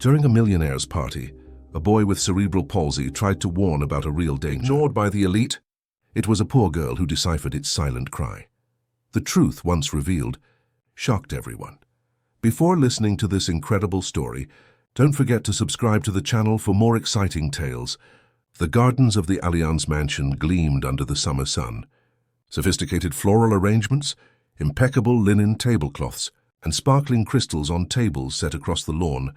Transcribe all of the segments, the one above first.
During a Millionaire'S party, a boy with cerebral palsy tried to warn about a real danger. Ignored by the elite, it was a poor girl who deciphered its silent cry. The truth, once revealed, shocked everyone. Before listening to this incredible story, don't forget to subscribe to the channel for more exciting tales. The gardens of the Allianz mansion gleamed under the summer sun. Sophisticated floral arrangements, impeccable linen tablecloths, and sparkling crystals on tables set across the lawn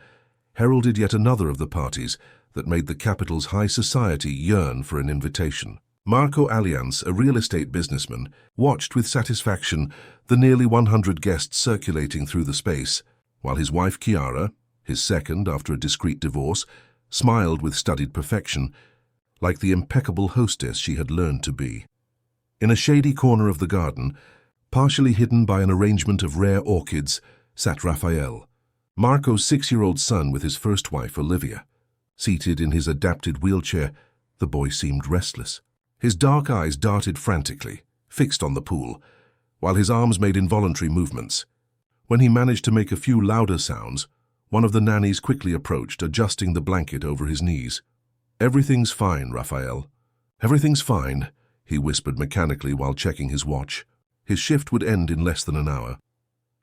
heralded yet another of the parties that made the capital's high society yearn for an invitation. Marco Allianz, a real estate businessman, watched with satisfaction the nearly 100 guests circulating through the space, while his wife Chiara, his second after a discreet divorce, smiled with studied perfection, like the impeccable hostess she had learned to be. In a shady corner of the garden, partially hidden by an arrangement of rare orchids, sat Raphael, Marco's 6-year-old son with his first wife, Olivia. Seated in his adapted wheelchair, the boy seemed restless. His dark eyes darted frantically, fixed on the pool, while his arms made involuntary movements. When he managed to make a few louder sounds, one of the nannies quickly approached, adjusting the blanket over his knees. "Everything's fine, Raphael. Everything's fine," he whispered mechanically while checking his watch. His shift would end in less than an hour.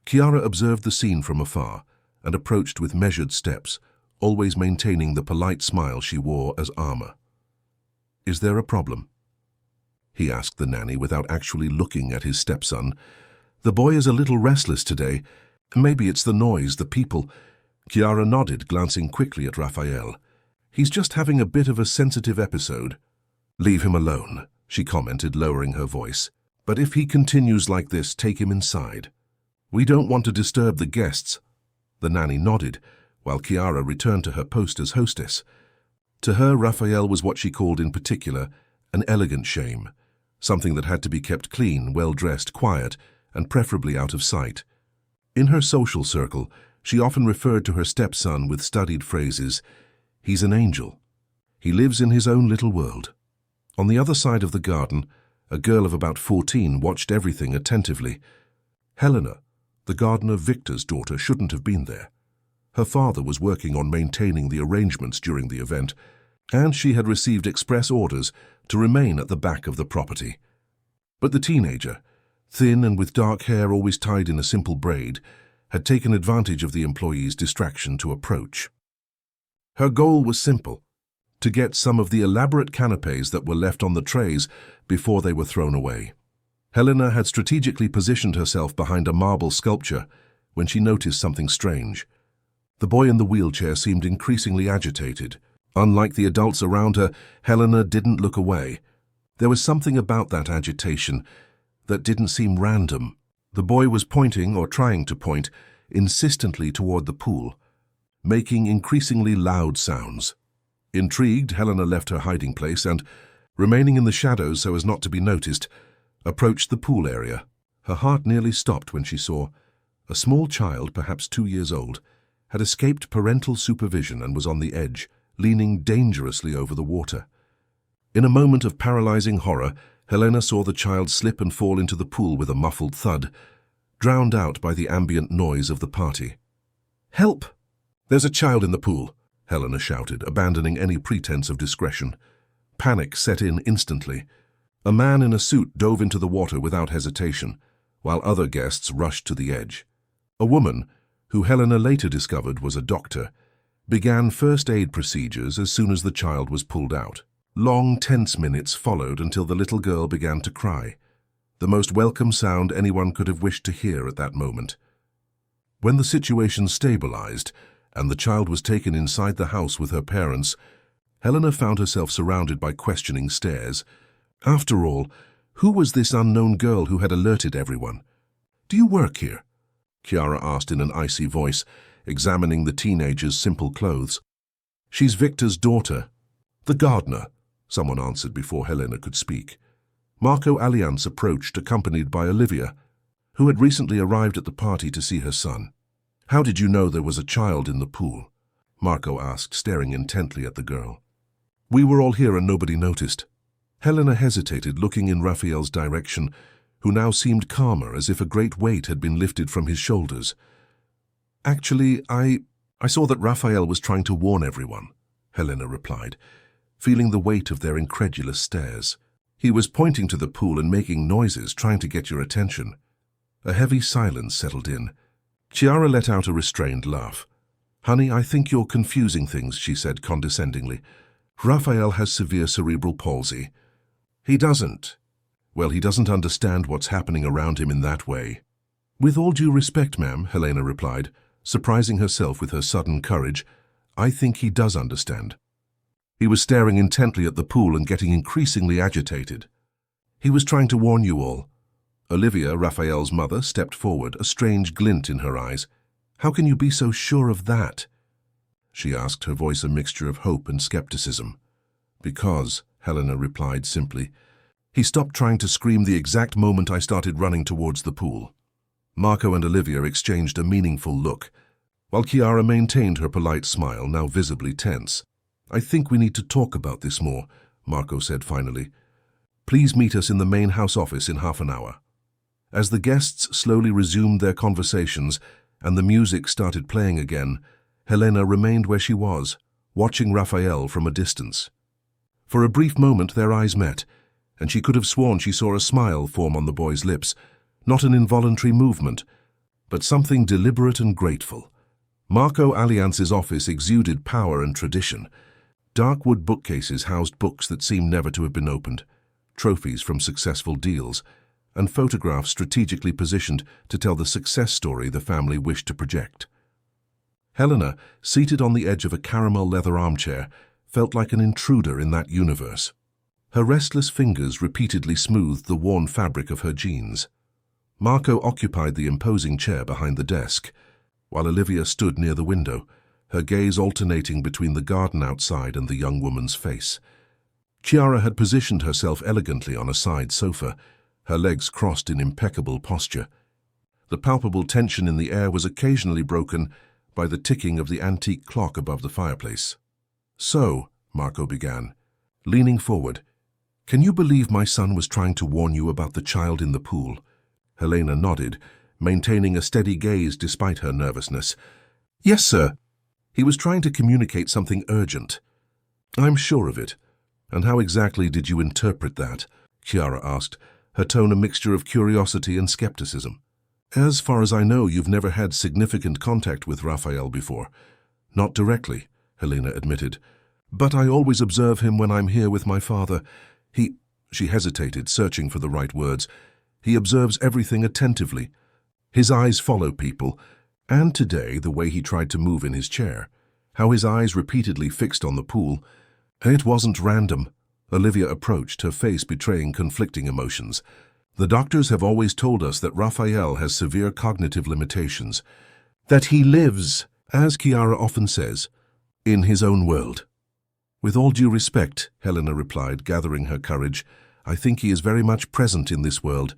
Chiara observed the scene from afar and approached with measured steps, always maintaining the polite smile she wore as armor. "Is there a problem?" he asked the nanny without actually looking at his stepson. "The boy is a little restless today. Maybe it's the noise, the people." Chiara nodded, glancing quickly at Raphael. "He's just having a bit of a sensitive episode." "Leave him alone," she commented, lowering her voice. "But if he continues like this, take him inside. We don't want to disturb the guests." The nanny nodded, while Chiara returned to her post as hostess. To her, Raphael was what she called in particular an elegant shame, something that had to be kept clean, well-dressed, quiet, and preferably out of sight. In her social circle, she often referred to her stepson with studied phrases. "He's an angel. He lives in his own little world." On the other side of the garden, a girl of about 14 watched everything attentively. Helena, the gardener Victor's daughter, shouldn't have been there. Her father was working on maintaining the arrangements during the event, and she had received express orders to remain at the back of the property. But the teenager, thin and with dark hair always tied in a simple braid, had taken advantage of the employee's distraction to approach. Her goal was simple: to get some of the elaborate canapés that were left on the trays before they were thrown away. Helena had strategically positioned herself behind a marble sculpture when she noticed something strange. The boy in the wheelchair seemed increasingly agitated. Unlike the adults around her, Helena didn't look away. There was something about that agitation that didn't seem random. The boy was pointing, or trying to point, insistently toward the pool, making increasingly loud sounds. Intrigued, Helena left her hiding place and, remaining in the shadows so as not to be noticed, approached the pool area. Her heart nearly stopped when she saw a small child, perhaps 2 years old, had escaped parental supervision and was on the edge, leaning dangerously over the water. In a moment of paralyzing horror, Helena saw the child slip and fall into the pool with a muffled thud, drowned out by the ambient noise of the party. "Help! There's a child in the pool," Helena shouted, abandoning any pretense of discretion. Panic set in instantly. A man in a suit dove into the water without hesitation, while other guests rushed to the edge. A woman, who Helena later discovered was a doctor, began first aid procedures as soon as the child was pulled out. Long, tense minutes followed until the little girl began to cry, the most welcome sound anyone could have wished to hear at that moment. When the situation stabilized and the child was taken inside the house with her parents, Helena found herself surrounded by questioning stares. After all, who was this unknown girl who had alerted everyone? "Do you work here?" Chiara asked in an icy voice, examining the teenager's simple clothes. "She's Victor's daughter." "The gardener," someone answered before Helena could speak. Marco Allianz approached, accompanied by Olivia, who had recently arrived at the party to see her son. "How did you know there was a child in the pool?" Marco asked, staring intently at the girl. "We were all here and nobody noticed." Helena hesitated, looking in Raphael's direction, who now seemed calmer, as if a great weight had been lifted from his shoulders. "Actually, I I saw that Raphael was trying to warn everyone, Helena replied, feeling the weight of their incredulous stares. He was pointing to the pool and making noises, trying to get your attention. A heavy silence settled in. Chiara let out a restrained laugh. Honey, I think you're confusing things, she said condescendingly. Raphael has severe cerebral palsy. He doesn't. Well, he doesn't understand what's happening around him in that way. With all due respect, ma'am, Helena replied, surprising herself with her sudden courage. I think he does understand. He was staring intently at the pool and getting increasingly agitated. He was trying to warn you all. Olivia, Raphael's mother, stepped forward, a strange glint in her eyes. How can you be so sure of that? She asked, her voice a mixture of hope and skepticism. Because, Helena replied simply, he stopped trying to scream the exact moment I started running towards the pool. Marco and Olivia exchanged a meaningful look, while Chiara maintained her polite smile, now visibly tense. I think we need to talk about this more, Marco said finally. Please meet us in the main house office in half an hour. As the guests slowly resumed their conversations and the music started playing again, Helena remained where she was, watching Raphael from a distance. For a brief moment their eyes met, and she could have sworn she saw a smile form on the boy's lips, not an involuntary movement, but something deliberate and grateful. Marco Allianz's office exuded power and tradition. Dark wood bookcases housed books that seemed never to have been opened, trophies from successful deals, and photographs strategically positioned to tell the success story the family wished to project. Helena, seated on the edge of a caramel leather armchair, felt like an intruder in that universe. Her restless fingers repeatedly smoothed the worn fabric of her jeans. Marco occupied the imposing chair behind the desk, while Olivia stood near the window, her gaze alternating between the garden outside and the young woman's face. Chiara had positioned herself elegantly on a side sofa, her legs crossed in impeccable posture. The palpable tension in the air was occasionally broken by the ticking of the antique clock above the fireplace. So, Marco began, leaning forward, can you believe my son was trying to warn you about the child in the pool? Helena nodded, maintaining a steady gaze despite her nervousness. Yes, sir. He was trying to communicate something urgent. I'm sure of it. And how exactly did you interpret that? Chiara asked, her tone a mixture of curiosity and skepticism. As far as I know, you've never had significant contact with Raphael before. Not directly, Helena admitted. But I always observe him when I'm here with my father. She hesitated, searching for the right words. He observes everything attentively. His eyes follow people, and today the way he tried to move in his chair, how his eyes repeatedly fixed on the pool. It wasn't random. Olivia approached, her face betraying conflicting emotions. The doctors have always told us that Raphael has severe cognitive limitations, that he lives, as Chiara often says, in his own world. With all due respect, Helena replied, gathering her courage, I think he is very much present in this world.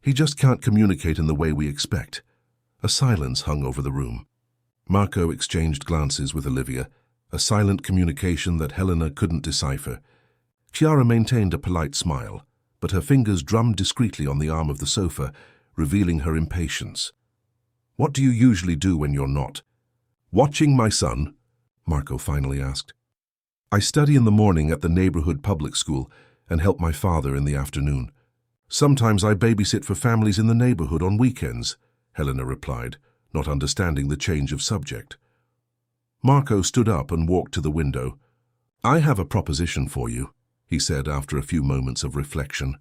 He just can't communicate in the way we expect. A silence hung over the room. Marco exchanged glances with Olivia, a silent communication that Helena couldn't decipher. Chiara maintained a polite smile, but her fingers drummed discreetly on the arm of the sofa, revealing her impatience. What do you usually do when you're not? Watching my son? Marco finally asked. I study in the morning at the neighborhood public school and help my father in the afternoon. Sometimes I babysit for families in the neighborhood on weekends, Helena replied, not understanding the change of subject. Marco stood up and walked to the window. I have a proposition for you, he said after a few moments of reflection.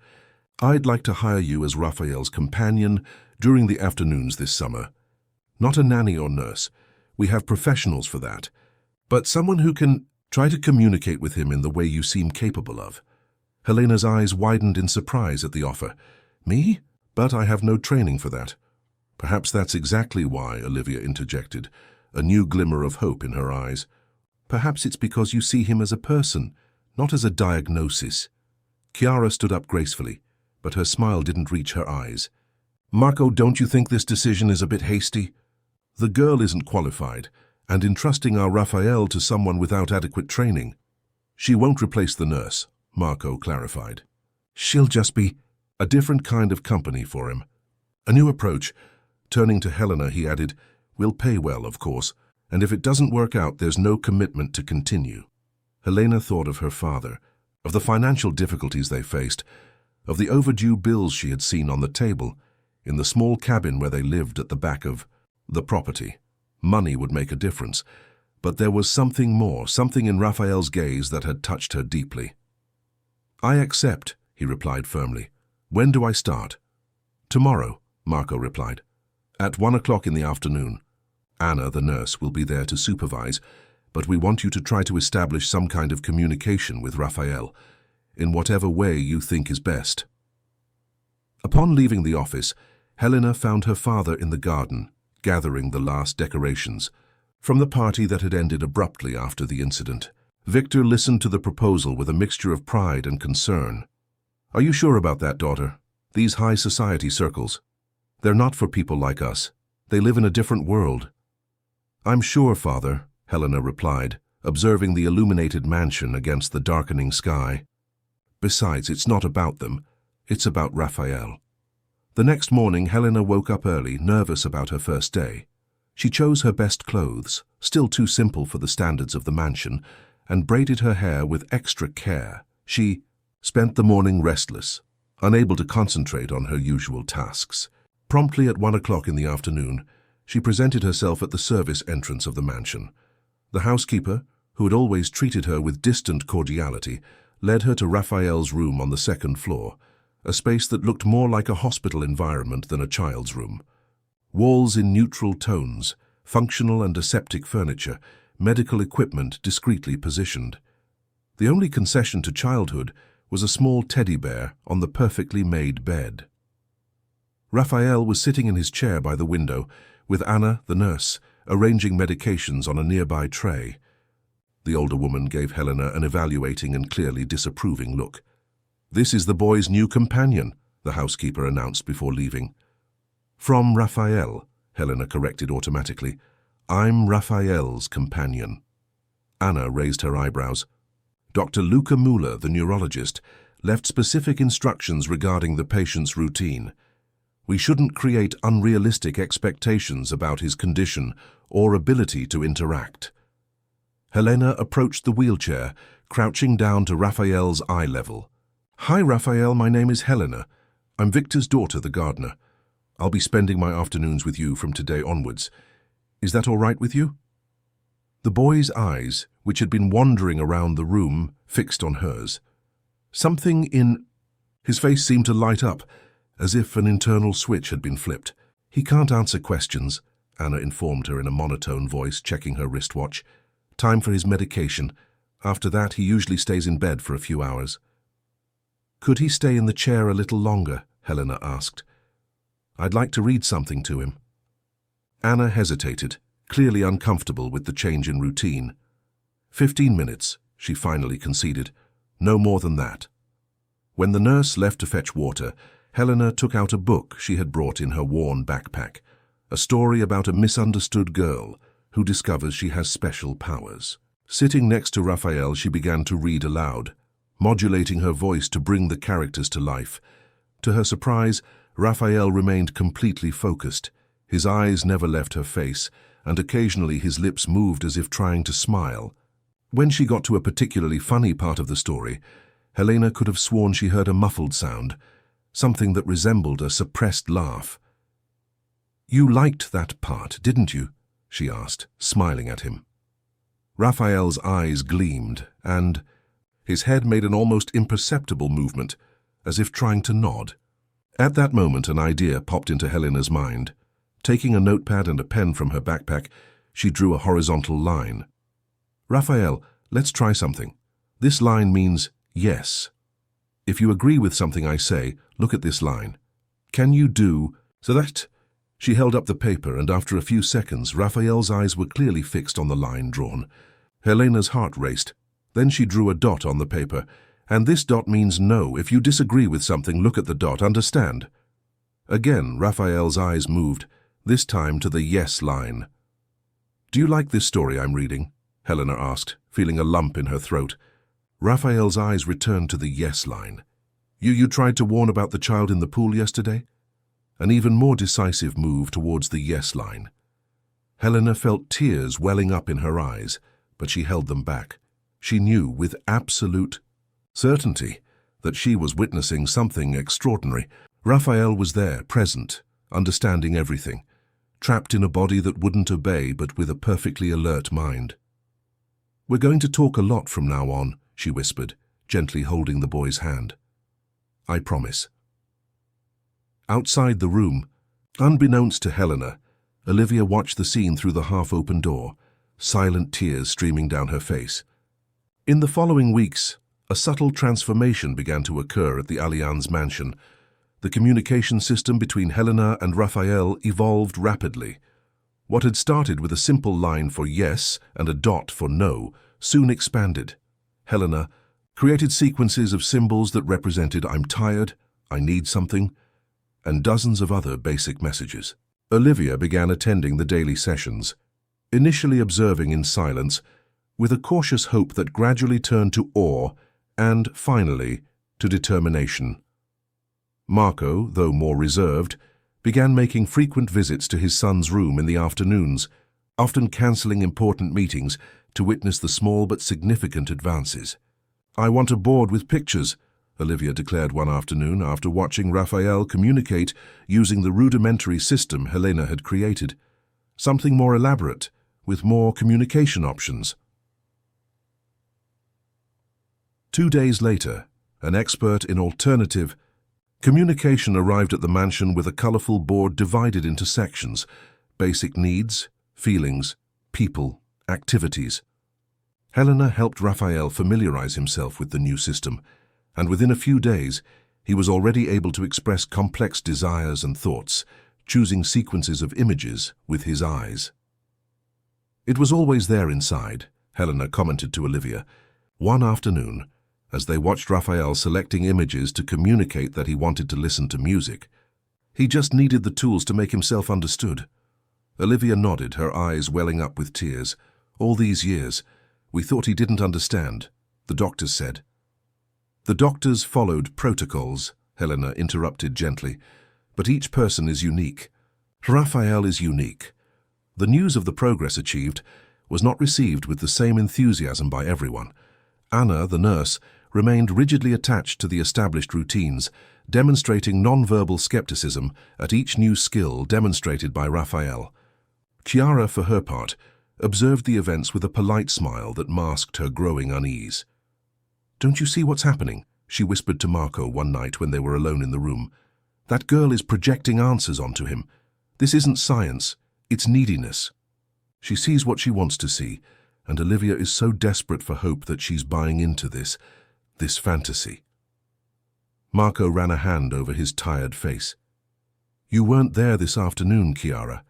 I'd like to hire you as Raphael's companion during the afternoons this summer. Not a nanny or nurse. We have professionals for that. But someone who can try to communicate with him in the way you seem capable of. Helena's eyes widened in surprise at the offer. Me? But I have no training for that. Perhaps that's exactly why, Olivia interjected, a new glimmer of hope in her eyes. Perhaps it's because you see him as a person, not as a diagnosis. Chiara stood up gracefully, but her smile didn't reach her eyes. Marco, don't you think this decision is a bit hasty? The girl isn't qualified, and entrusting our Raphael to someone without adequate training. She won't replace the nurse, Marco clarified. She'll just be a different kind of company for him. A new approach. Turning to Helena, he added, we'll pay well, of course, And if it doesn't work out, there's no commitment to continue. Helena thought of her father, of the financial difficulties they faced, of the overdue bills she had seen on the table, in the small cabin where they lived at the back of the property. Money would make a difference, but there was something more, something in Raphael's gaze that had touched her deeply. "I accept," he replied firmly. "When do I start?" "Tomorrow," Marco replied. "At 1 o'clock in the afternoon. Anna, the nurse, will be there to supervise, but we want you to try to establish some kind of communication with Raphael, in whatever way you think is best." Upon leaving the office, Helena found her father in the garden, gathering the last decorations from the party that had ended abruptly after the incident. Victor listened to the proposal with a mixture of pride and concern. "Are you sure about that, daughter? These high society circles, they're not for people like us. They live in a different world." "I'm sure, father," Helena replied, observing the illuminated mansion against the darkening sky. "Besides, it's not about them. It's about Raphael." The next morning, Helena woke up early, nervous about her first day. She chose her best clothes, still too simple for the standards of the mansion, and braided her hair with extra care. She spent the morning restless, unable to concentrate on her usual tasks. Promptly at 1 o'clock in the afternoon, she presented herself at the service entrance of the mansion. The housekeeper, who had always treated her with distant cordiality, led her to Raphael's room on the second floor, a space that looked more like a hospital environment than a child's room. Walls in neutral tones, functional and aseptic furniture, medical equipment discreetly positioned. The only concession to childhood was a small teddy bear on the perfectly made bed. Raphael was sitting in his chair by the window, with Anna, the nurse, arranging medications on a nearby tray. The older woman gave Helena an evaluating and clearly disapproving look. "This is the boy's new companion," the housekeeper announced before leaving. "From Raphael," Helena corrected automatically. "I'm Raphael's companion." Anna raised her eyebrows. Dr. Luca Muller, the neurologist, left specific instructions regarding the patient's routine. "We shouldn't create unrealistic expectations about his condition or ability to interact." Helena approached the wheelchair, crouching down to Raphael's eye level. "Hi, Raphael, my name is Helena. I'm Victor's daughter, the gardener. I'll be spending my afternoons with you from today onwards. Is that all right with you?" The boy's eyes, which had been wandering around the room, fixed on hers. Something in his face seemed to light up, as if an internal switch had been flipped. "He can't answer questions," Anna informed her in a monotone voice, checking her wristwatch. "Time for his medication. After that, he usually stays in bed for a few hours." "Could he stay in the chair a little longer?" Helena asked. "I'd like to read something to him." Anna hesitated, clearly uncomfortable with the change in routine. 15 minutes, she finally conceded. No more than that. When the nurse left to fetch water, Helena took out a book she had brought in her worn backpack, a story about a misunderstood girl who discovers she has special powers. Sitting next to Raphael, she began to read aloud, modulating her voice to bring the characters to life. To her surprise, Raphael remained completely focused. His eyes never left her face, and occasionally his lips moved as if trying to smile. When she got to a particularly funny part of the story, Helena could have sworn she heard a muffled sound, something that resembled a suppressed laugh. "You liked that part, didn't you?" she asked, smiling at him. Raphael's eyes gleamed, and his head made an almost imperceptible movement, as if trying to nod. At that moment, an idea popped into Helena's mind. Taking a notepad and a pen from her backpack, she drew a horizontal line. "Raphael, let's try something. This line means yes. If you agree with something I say, look at this line. Can you do so that?" She held up the paper, and after a few seconds, Raphael's eyes were clearly fixed on the line drawn. Helena's heart raced. Then she drew a dot on the paper. "And this dot means no. If you disagree with something, look at the dot, understand?" Again, Raphael's eyes moved, this time to the yes line. "Do you like this story I'm reading?" Helena asked, feeling a lump in her throat. Raphael's eyes returned to the yes line. You tried to warn about the child in the pool yesterday?" An even more decisive move towards the yes line. Helena felt tears welling up in her eyes, but she held them back. She knew with absolute certainty that she was witnessing something extraordinary. Raphael was there, present, understanding everything, trapped in a body that wouldn't obey but with a perfectly alert mind. "We're going to talk a lot from now on," she whispered, gently holding the boy's hand. "I promise." Outside the room, unbeknownst to Helena, Olivia watched the scene through the half-open door, silent tears streaming down her face. In the following weeks, a subtle transformation began to occur at the Allianz mansion. The communication system between Helena and Raphael evolved rapidly. What had started with a simple line for yes and a dot for no soon expanded. Helena created sequences of symbols that represented "I'm tired," "I need something," and dozens of other basic messages. Olivia began attending the daily sessions, initially observing in silence, with a cautious hope that gradually turned to awe and, finally, to determination. Marco, though more reserved, began making frequent visits to his son's room in the afternoons, often cancelling important meetings to witness the small but significant advances. "I want a board with pictures," Olivia declared one afternoon after watching Raphael communicate using the rudimentary system Helena had created. "Something more elaborate, with more communication options." 2 days later, an expert in alternative communication arrived at the mansion with a colorful board divided into sections: basic needs, feelings, people, activities. Helena helped Raphael familiarize himself with the new system, and within a few days, he was already able to express complex desires and thoughts, choosing sequences of images with his eyes. "It was always there inside," Helena commented to Olivia. One afternoon, as they watched Raphael selecting images to communicate that he wanted to listen to music, "He just needed the tools to make himself understood." Olivia nodded, her eyes welling up with tears. "All these years, we thought he didn't understand," the doctors said. "The doctors followed protocols," Helena interrupted gently, "but each person is unique. Raphael is unique." The news of the progress achieved was not received with the same enthusiasm by everyone. Anna, the nurse, remained rigidly attached to the established routines, demonstrating non-verbal skepticism at each new skill demonstrated by Raphael. Chiara, for her part, observed the events with a polite smile that masked her growing unease. "Don't you see what's happening?" she whispered to Marco one night when they were alone in the room. "That girl is projecting answers onto him. This isn't science, it's neediness. She sees what she wants to see, and Olivia is so desperate for hope that she's buying into this fantasy." Marco ran a hand over his tired face. "You weren't there this afternoon, Chiara.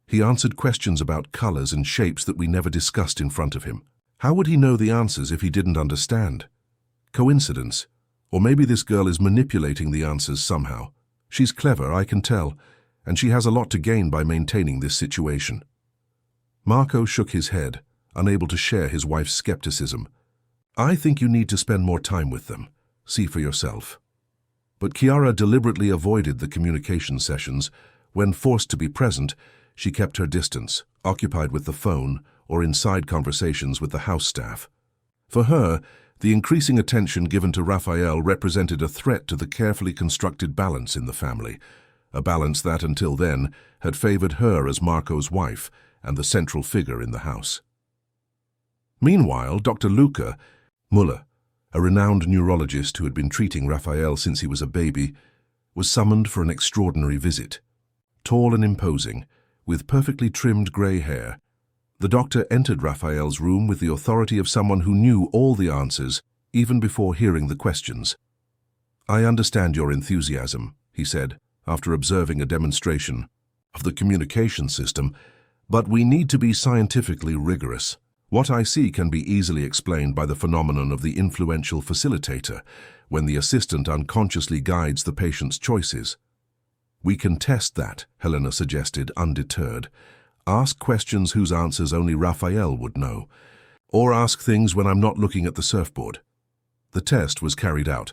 He answered questions about colors and shapes that we never discussed in front of him. How would he know the answers if he didn't understand? Coincidence? Or maybe this girl is manipulating the answers somehow. She's clever, I can tell, and she has a lot to gain by maintaining this situation." Marco shook his head, unable to share his wife's skepticism. "I think you need to spend more time with them. See for yourself." But Chiara deliberately avoided the communication sessions. When forced to be present, she kept her distance, occupied with the phone or in side conversations with the house staff. For her, the increasing attention given to Raphael represented a threat to the carefully constructed balance in the family, a balance that, until then, had favored her as Marco's wife and the central figure in the house. Meanwhile, Dr. Luca Muller, a renowned neurologist who had been treating Raphael since he was a baby, was summoned for an extraordinary visit. Tall and imposing, with perfectly trimmed grey hair, the doctor entered Raphael's room with the authority of someone who knew all the answers, even before hearing the questions. "I understand your enthusiasm," he said, after observing a demonstration of the communication system, "but we need to be scientifically rigorous. What I see can be easily explained by the phenomenon of the influential facilitator, when the assistant unconsciously guides the patient's choices." "We can test that," Helena suggested, undeterred. "Ask questions whose answers only Raphael would know. Or ask things when I'm not looking at the surfboard." The test was carried out.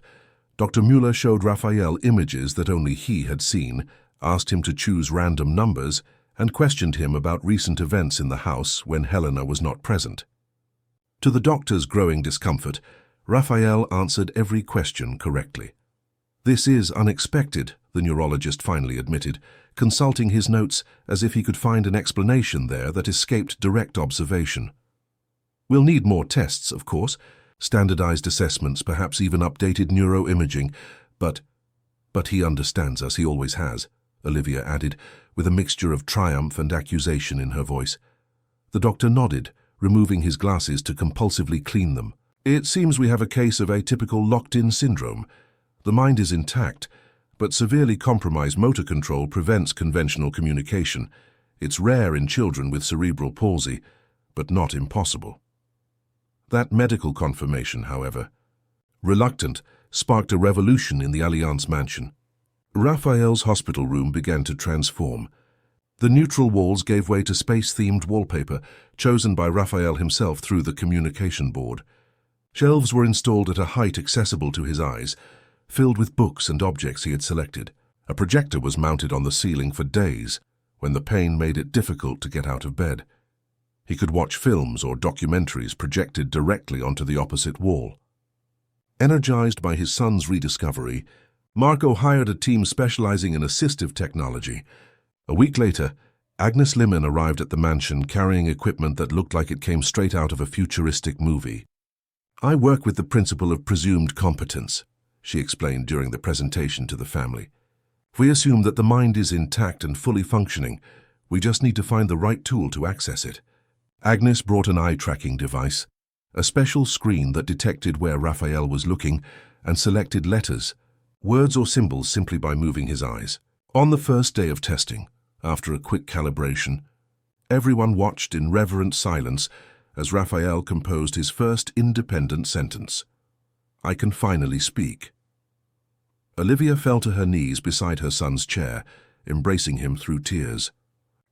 Dr. Muller showed Raphael images that only he had seen, asked him to choose random numbers, and questioned him about recent events in the house when Helena was not present. To the doctor's growing discomfort, Raphael answered every question correctly. "This is unexpected," the neurologist finally admitted, consulting his notes as if he could find an explanation there that escaped direct observation. "We'll need more tests, of course, standardized assessments, perhaps even updated neuroimaging, but he understands us, he always has," Olivia added, with a mixture of triumph and accusation in her voice. The doctor nodded, removing his glasses to compulsively clean them. "It seems we have a case of atypical locked-in syndrome. The mind is intact, but severely compromised motor control prevents conventional communication. It's rare in children with cerebral palsy, but not impossible." That medical confirmation, however, reluctant, sparked a revolution in the Allianz mansion. Raphael's hospital room began to transform. The neutral walls gave way to space-themed wallpaper, chosen by Raphael himself through the communication board. Shelves were installed at a height accessible to his eyes, filled with books and objects he had selected. A projector was mounted on the ceiling for days, when the pain made it difficult to get out of bed. He could watch films or documentaries projected directly onto the opposite wall. Energized by his son's rediscovery, Marco hired a team specializing in assistive technology. A week later, Agnes Liman arrived at the mansion carrying equipment that looked like it came straight out of a futuristic movie. "I work with the principle of presumed competence," she explained during the presentation to the family. "We assume that the mind is intact and fully functioning. We just need to find the right tool to access it." Agnes brought an eye-tracking device, a special screen that detected where Raphael was looking and selected letters, words or symbols simply by moving his eyes. On the first day of testing, after a quick calibration, everyone watched in reverent silence as Raphael composed his first independent sentence. "I can finally speak." Olivia fell to her knees beside her son's chair, embracing him through tears.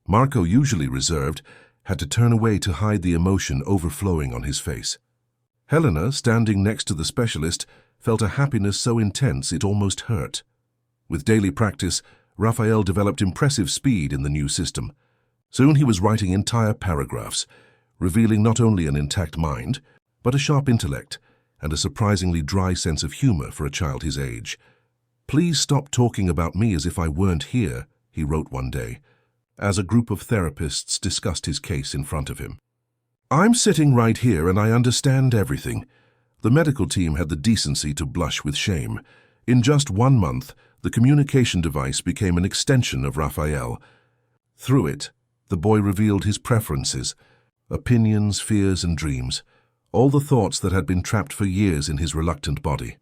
Marco, usually reserved, had to turn away to hide the emotion overflowing on his face. Helena, standing next to the specialist, felt a happiness so intense it almost hurt. With daily practice, Raphael developed impressive speed in the new system. Soon he was writing entire paragraphs, revealing not only an intact mind, but a sharp intellect and a surprisingly dry sense of humor for a child his age. "Please stop talking about me as if I weren't here," he wrote one day, as a group of therapists discussed his case in front of him. "I'm sitting right here and I understand everything." The medical team had the decency to blush with shame. In just 1 month, the communication device became an extension of Raphael. Through it, the boy revealed his preferences, opinions, fears, and dreams, all the thoughts that had been trapped for years in his reluctant body.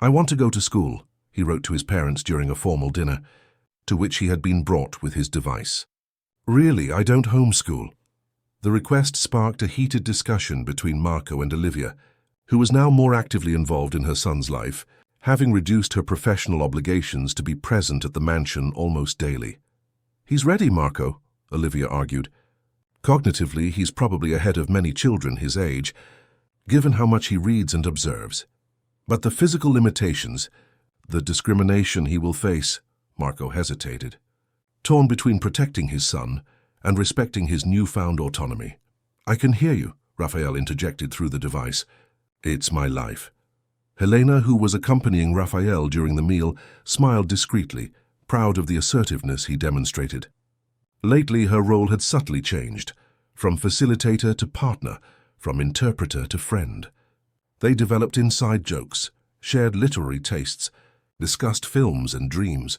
"I want to go to school," he wrote to his parents during a formal dinner, to which he had been brought with his device. "Really, I don't homeschool." The request sparked a heated discussion between Marco and Olivia, who was now more actively involved in her son's life, having reduced her professional obligations to be present at the mansion almost daily. "He's ready, Marco," Olivia argued. "Cognitively, he's probably ahead of many children his age, given how much he reads and observes. But the physical limitations, the discrimination he will face," Marco hesitated, torn between protecting his son and respecting his newfound autonomy. "I can hear you," Raphael interjected through the device. "It's my life." Helena, who was accompanying Raphael during the meal, smiled discreetly, proud of the assertiveness he demonstrated. Lately, her role had subtly changed, from facilitator to partner, from interpreter to friend. They developed inside jokes, shared literary tastes, discussed films and dreams.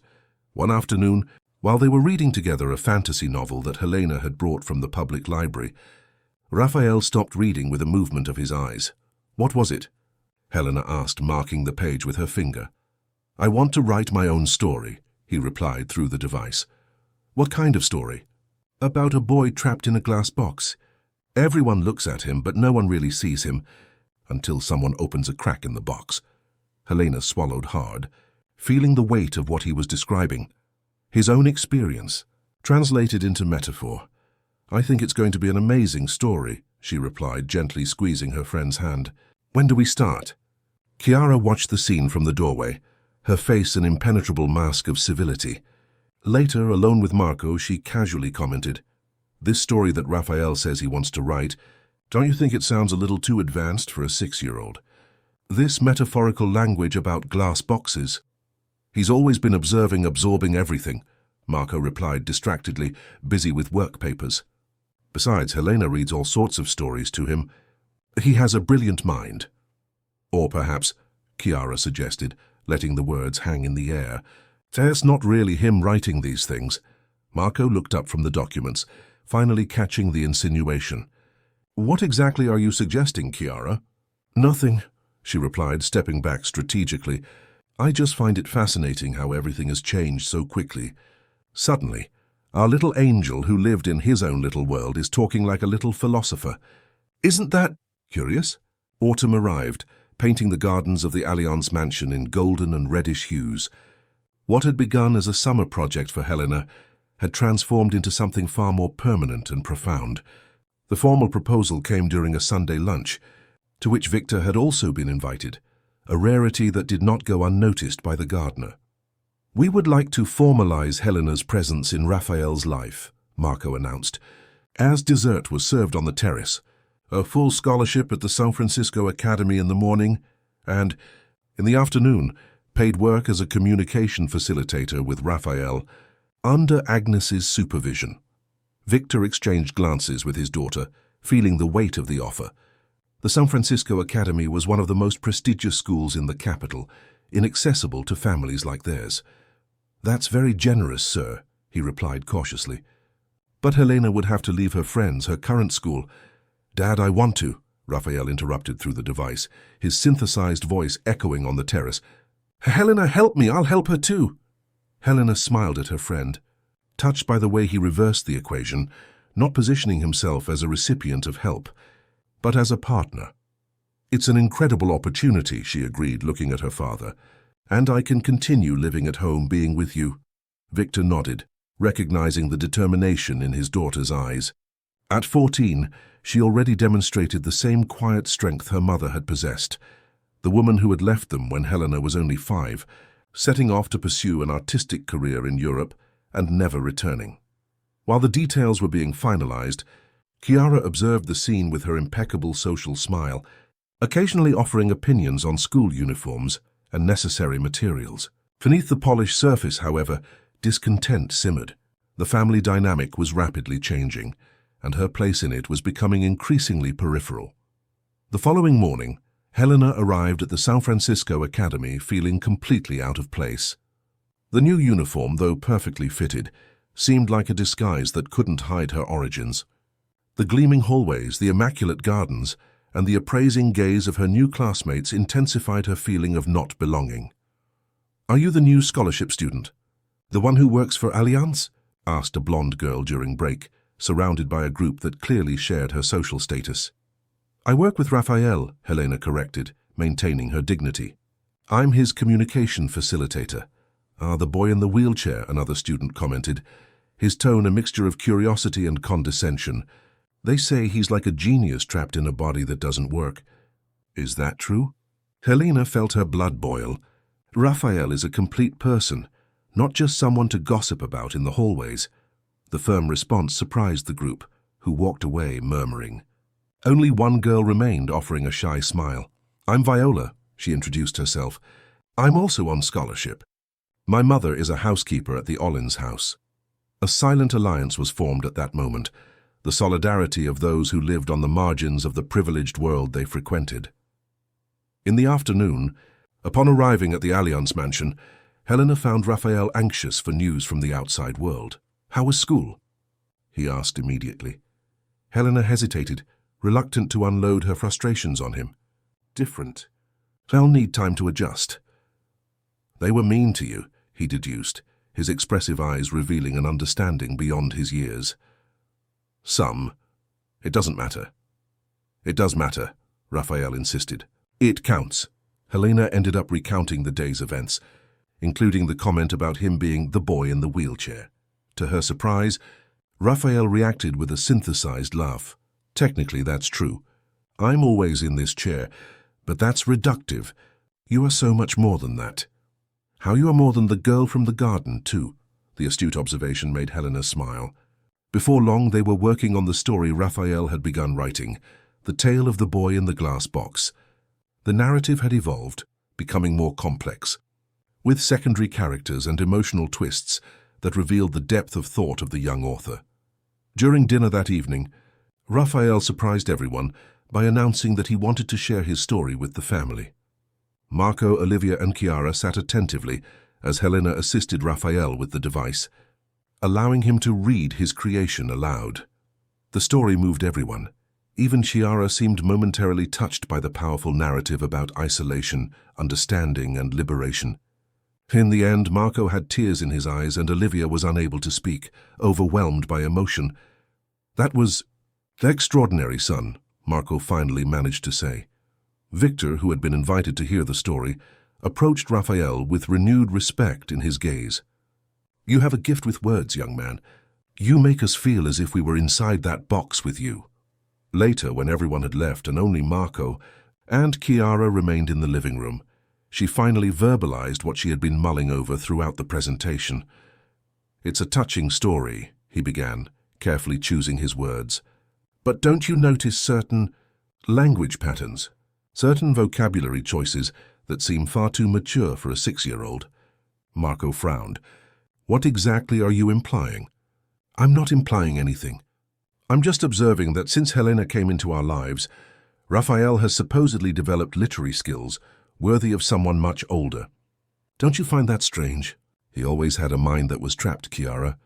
One afternoon, while they were reading together a fantasy novel that Helena had brought from the public library, Raphael stopped reading with a movement of his eyes. "What was it?" Helena asked, marking the page with her finger. "I want to write my own story," he replied through the device. "What kind of story?" "About a boy trapped in a glass box. Everyone looks at him, but no one really sees him, until someone opens a crack in the box." Helena swallowed hard, feeling the weight of what he was describing. His own experience, translated into metaphor. "I think it's going to be an amazing story," she replied, gently squeezing her friend's hand. "When do we start?" Chiara watched the scene from the doorway, her face an impenetrable mask of civility. Later, alone with Marco, she casually commented, "This story that Raphael says he wants to write, don't you think it sounds a little too advanced for a 6-year-old? This metaphorical language about glass boxes." "He's always been absorbing everything," Marco replied distractedly, busy with work papers. "Besides, Helena reads all sorts of stories to him. He has a brilliant mind." "Or perhaps," Chiara suggested, letting the words hang in the air, "it's not really him writing these things." Marco looked up from the documents, finally catching the insinuation. "What exactly are you suggesting, Chiara?" "Nothing," she replied, stepping back strategically. "I just find it fascinating how everything has changed so quickly. Suddenly, our little angel who lived in his own little world is talking like a little philosopher. Isn't that curious?" Autumn arrived, painting the gardens of the Allianz mansion in golden and reddish hues. What had begun as a summer project for Helena had transformed into something far more permanent and profound. The formal proposal came during a Sunday lunch, to which Victor had also been invited, a rarity that did not go unnoticed by the gardener. "We would like to formalize Helena's presence in Raphael's life," Marco announced, as dessert was served on the terrace. "A full scholarship at the San Francisco Academy in the morning, and, in the afternoon, paid work as a communication facilitator with Raphael, under Agnes's supervision." Victor exchanged glances with his daughter, feeling the weight of the offer. The San Francisco Academy was one of the most prestigious schools in the capital, inaccessible to families like theirs. "That's very generous, sir," he replied cautiously. "But Helena would have to leave her friends, her current school." "Dad, I want to," Raphael interrupted through the device, his synthesized voice echoing on the terrace. "Helena, help me, I'll help her too." Helena smiled at her friend, touched by the way he reversed the equation, not positioning himself as a recipient of help, but as a partner. "It's an incredible opportunity," she agreed, looking at her father. "And I can continue living at home being with you." Victor nodded, recognizing the determination in his daughter's eyes. At 14, she already demonstrated the same quiet strength her mother had possessed, the woman who had left them when Helena was only 5, setting off to pursue an artistic career in Europe and never returning. While the details were being finalized, Chiara observed the scene with her impeccable social smile, occasionally offering opinions on school uniforms and necessary materials. Beneath the polished surface, however, discontent simmered. The family dynamic was rapidly changing, and her place in it was becoming increasingly peripheral. The following morning, Helena arrived at the San Francisco Academy feeling completely out of place. The new uniform, though perfectly fitted, seemed like a disguise that couldn't hide her origins. The gleaming hallways, the immaculate gardens, and the appraising gaze of her new classmates intensified her feeling of not belonging. "Are you the new scholarship student? The one who works for Allianz?" asked a blonde girl during break, surrounded by a group that clearly shared her social status. "I work with Raphael," Helena corrected, maintaining her dignity. "I'm his communication facilitator." "Ah, the boy in the wheelchair," another student commented, his tone a mixture of curiosity and condescension. "They say he's like a genius trapped in a body that doesn't work." "Is that true?" Helena felt her blood boil. Raphael is a complete person, not just someone to gossip about in the hallways. The firm response surprised the group, who walked away murmuring. Only one girl remained, offering a shy smile. "I'm Viola," she introduced herself. "I'm also on scholarship. My mother is a housekeeper at the Ollins house." A silent alliance was formed at that moment, the solidarity of those who lived on the margins of the privileged world they frequented. In the afternoon, upon arriving at the Allianz mansion, Helena found Raphael anxious for news from the outside world. "How was school?" he asked immediately. Helena hesitated, reluctant to unload her frustrations on him. "Different. I'll need time to adjust." "They were mean to you," he deduced, his expressive eyes revealing an understanding beyond his years. "Some. It doesn't matter." "It does matter," Raphael insisted. "It counts." Helena ended up recounting the day's events, including the comment about him being the boy in the wheelchair. To her surprise, Raphael reacted with a synthesized laugh. "Technically, that's true. I'm always in this chair, but that's reductive. You are so much more than that. How you are more than the girl from the garden, too. The astute observation made Helena smile. Before long, they were working on the story Raphael had begun writing, The Tale of the Boy in the Glass Box. The narrative had evolved, becoming more complex, with secondary characters and emotional twists that revealed the depth of thought of the young author. During dinner that evening, Raphael surprised everyone by announcing that he wanted to share his story with the family. Marco, Olivia, and Chiara sat attentively as Helena assisted Raphael with the device, allowing him to read his creation aloud. The story moved everyone. Even Chiara seemed momentarily touched by the powerful narrative about isolation, understanding, and liberation. In the end, Marco had tears in his eyes and Olivia was unable to speak, overwhelmed by emotion. "That was extraordinary, son," Marco finally managed to say. Victor, who had been invited to hear the story, approached Raphael with renewed respect in his gaze. "You have a gift with words, young man. You make us feel as if we were inside that box with you." Later, when everyone had left and only Marco and Chiara remained in the living room, she finally verbalized what she had been mulling over throughout the presentation. "It's a touching story," he began, carefully choosing his words. "But don't you notice certain language patterns, certain vocabulary choices that seem far too mature for a 6-year-old? Marco frowned. "What exactly are you implying?" "I'm not implying anything. I'm just observing that since Helena came into our lives, Raphael has supposedly developed literary skills worthy of someone much older. Don't you find that strange? He always had a mind that was trapped, Chiara.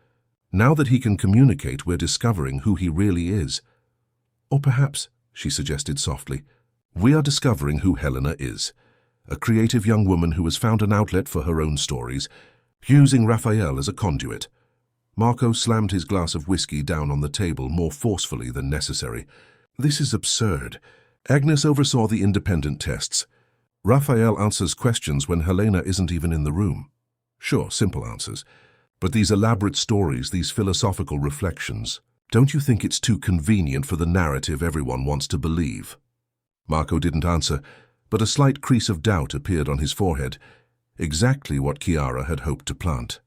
Now that he can communicate, we're discovering who he really is. Or perhaps," she suggested softly, "we are discovering who Helena is, a creative young woman who has found an outlet for her own stories, using Raphael as a conduit." Marco slammed his glass of whiskey down on the table more forcefully than necessary. "This is absurd. Agnes oversaw the independent tests. Raphael answers questions when Helena isn't even in the room. Sure, simple answers. But these elaborate stories, these philosophical reflections, don't you think it's too convenient for the narrative everyone wants to believe?" Marco didn't answer, but a slight crease of doubt appeared on his forehead, exactly what Chiara had hoped to plant.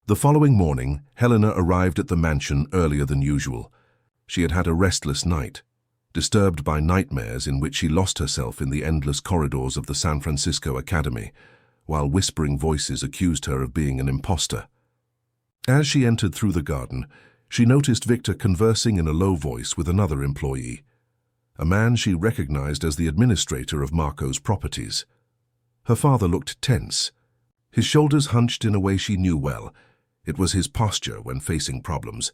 The following morning, Helena arrived at the mansion earlier than usual. She had had a restless night, disturbed by nightmares in which she lost herself in the endless corridors of the San Francisco Academy, while whispering voices accused her of being an imposter. As she entered through the garden, she noticed Victor conversing in a low voice with another employee, a man she recognized as the administrator of Marco's properties. Her father looked tense, his shoulders hunched in a way she knew well. It was his posture when facing problems.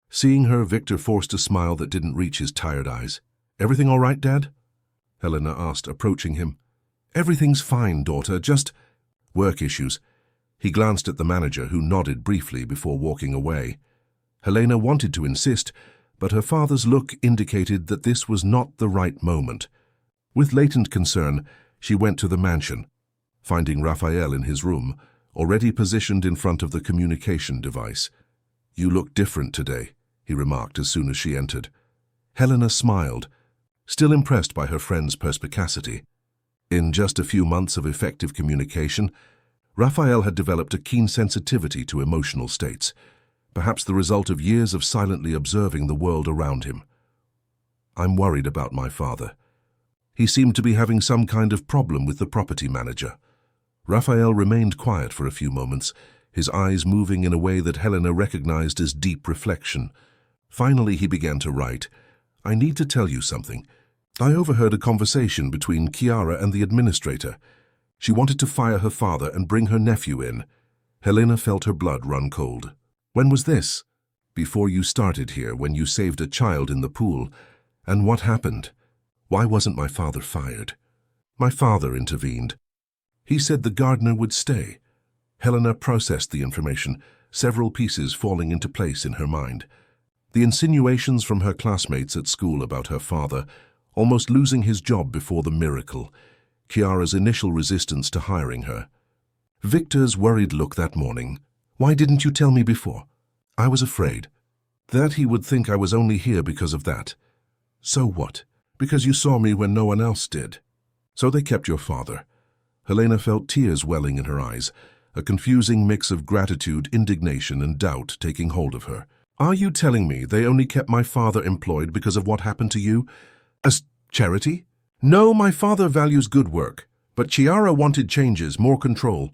Seeing her, Victor forced a smile that didn't reach his tired eyes. "Everything all right, Dad?" Helena asked, approaching him. "Everything's fine, daughter, just work issues." He glanced at the manager, who nodded briefly before walking away. Helena wanted to insist, but her father's look indicated that this was not the right moment. With latent concern, she went to the mansion, finding Raphael in his room, already positioned in front of the communication device. "You look different today," he remarked as soon as she entered. Helena smiled, still impressed by her friend's perspicacity. In just a few months of effective communication, Raphael had developed a keen sensitivity to emotional states, perhaps the result of years of silently observing the world around him. "I'm worried about my father. He seemed to be having some kind of problem with the property manager." Raphael remained quiet for a few moments, his eyes moving in a way that Helena recognized as deep reflection. Finally, he began to write. "I need to tell you something. I overheard a conversation between Chiara and the administrator. She wanted to fire her father and bring her nephew in." Helena felt her blood run cold. "When was this?" "Before you started here, when you saved a child in the pool. And what happened? Why wasn't my father fired?" "My father intervened. He said the gardener would stay." Helena processed the information, several pieces falling into place in her mind. The insinuations from her classmates at school about her father, almost losing his job before the miracle, Chiara's initial resistance to hiring her. Victor's worried look that morning. "Why didn't you tell me before?" "I was afraid that he would think I was only here because of that." "So what? Because you saw me when no one else did." "So they kept your father." Helena felt tears welling in her eyes, a confusing mix of gratitude, indignation, and doubt taking hold of her. Are you telling me they only kept my father employed because of what happened to you? As charity? No, my father values good work, but Chiara wanted changes, more control.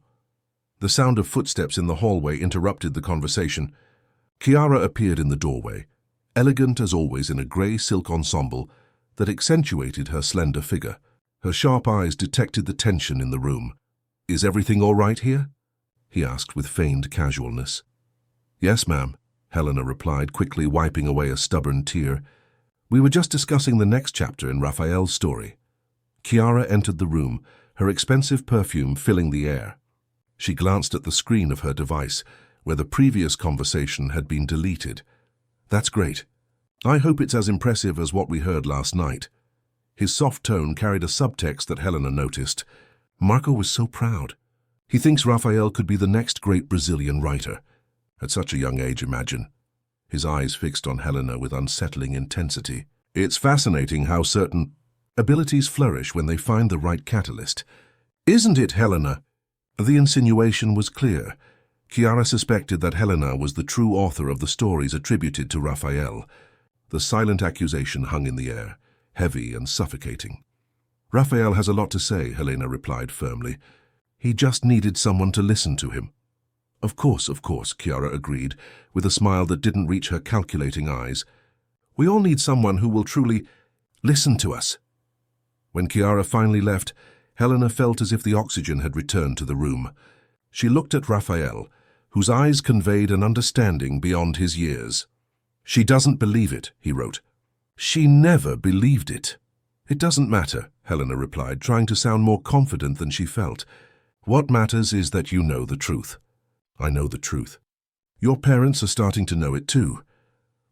The sound of footsteps in the hallway interrupted the conversation. Chiara appeared in the doorway, elegant as always in a grey silk ensemble that accentuated her slender figure. Her sharp eyes detected the tension in the room. Is everything all right here? He asked with feigned casualness. Yes, ma'am, Helena replied, quickly wiping away a stubborn tear. We were just discussing the next chapter in Raphael's story. Chiara entered the room, her expensive perfume filling the air. She glanced at the screen of her device, where the previous conversation had been deleted. That's great. I hope it's as impressive as what we heard last night. His soft tone carried a subtext that Helena noticed. Marco was so proud. He thinks Raphael could be the next great Brazilian writer. At such a young age, imagine. His eyes fixed on Helena with unsettling intensity. It's fascinating how certain abilities flourish when they find the right catalyst. Isn't it, Helena? The insinuation was clear. Chiara suspected that Helena was the true author of the stories attributed to Raphael. The silent accusation hung in the air, heavy and suffocating. Raphael has a lot to say, Helena replied firmly. He just needed someone to listen to him. Of course, Chiara agreed, with a smile that didn't reach her calculating eyes. We all need someone who will truly listen to us. When Chiara finally left, Helena felt as if the oxygen had returned to the room. She looked at Raphael, whose eyes conveyed an understanding beyond his years. She doesn't believe it, he wrote. She never believed it. It doesn't matter, Helena replied, trying to sound more confident than she felt. What matters is that you know the truth. I know the truth. Your parents are starting to know it too.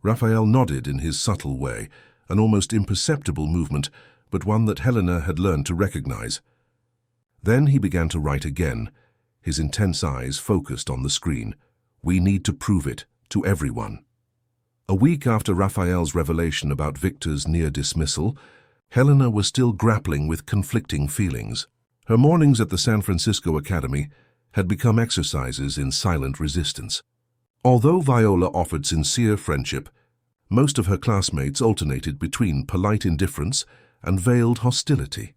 Raphael nodded in his subtle way, an almost imperceptible movement, but one that Helena had learned to recognize. Then he began to write again, his intense eyes focused on the screen. We need to prove it to everyone. A week after Raphael's revelation about Victor's near dismissal, Helena was still grappling with conflicting feelings. Her mornings at the San Francisco Academy had become exercises in silent resistance. Although Viola offered sincere friendship, most of her classmates alternated between polite indifference and veiled hostility.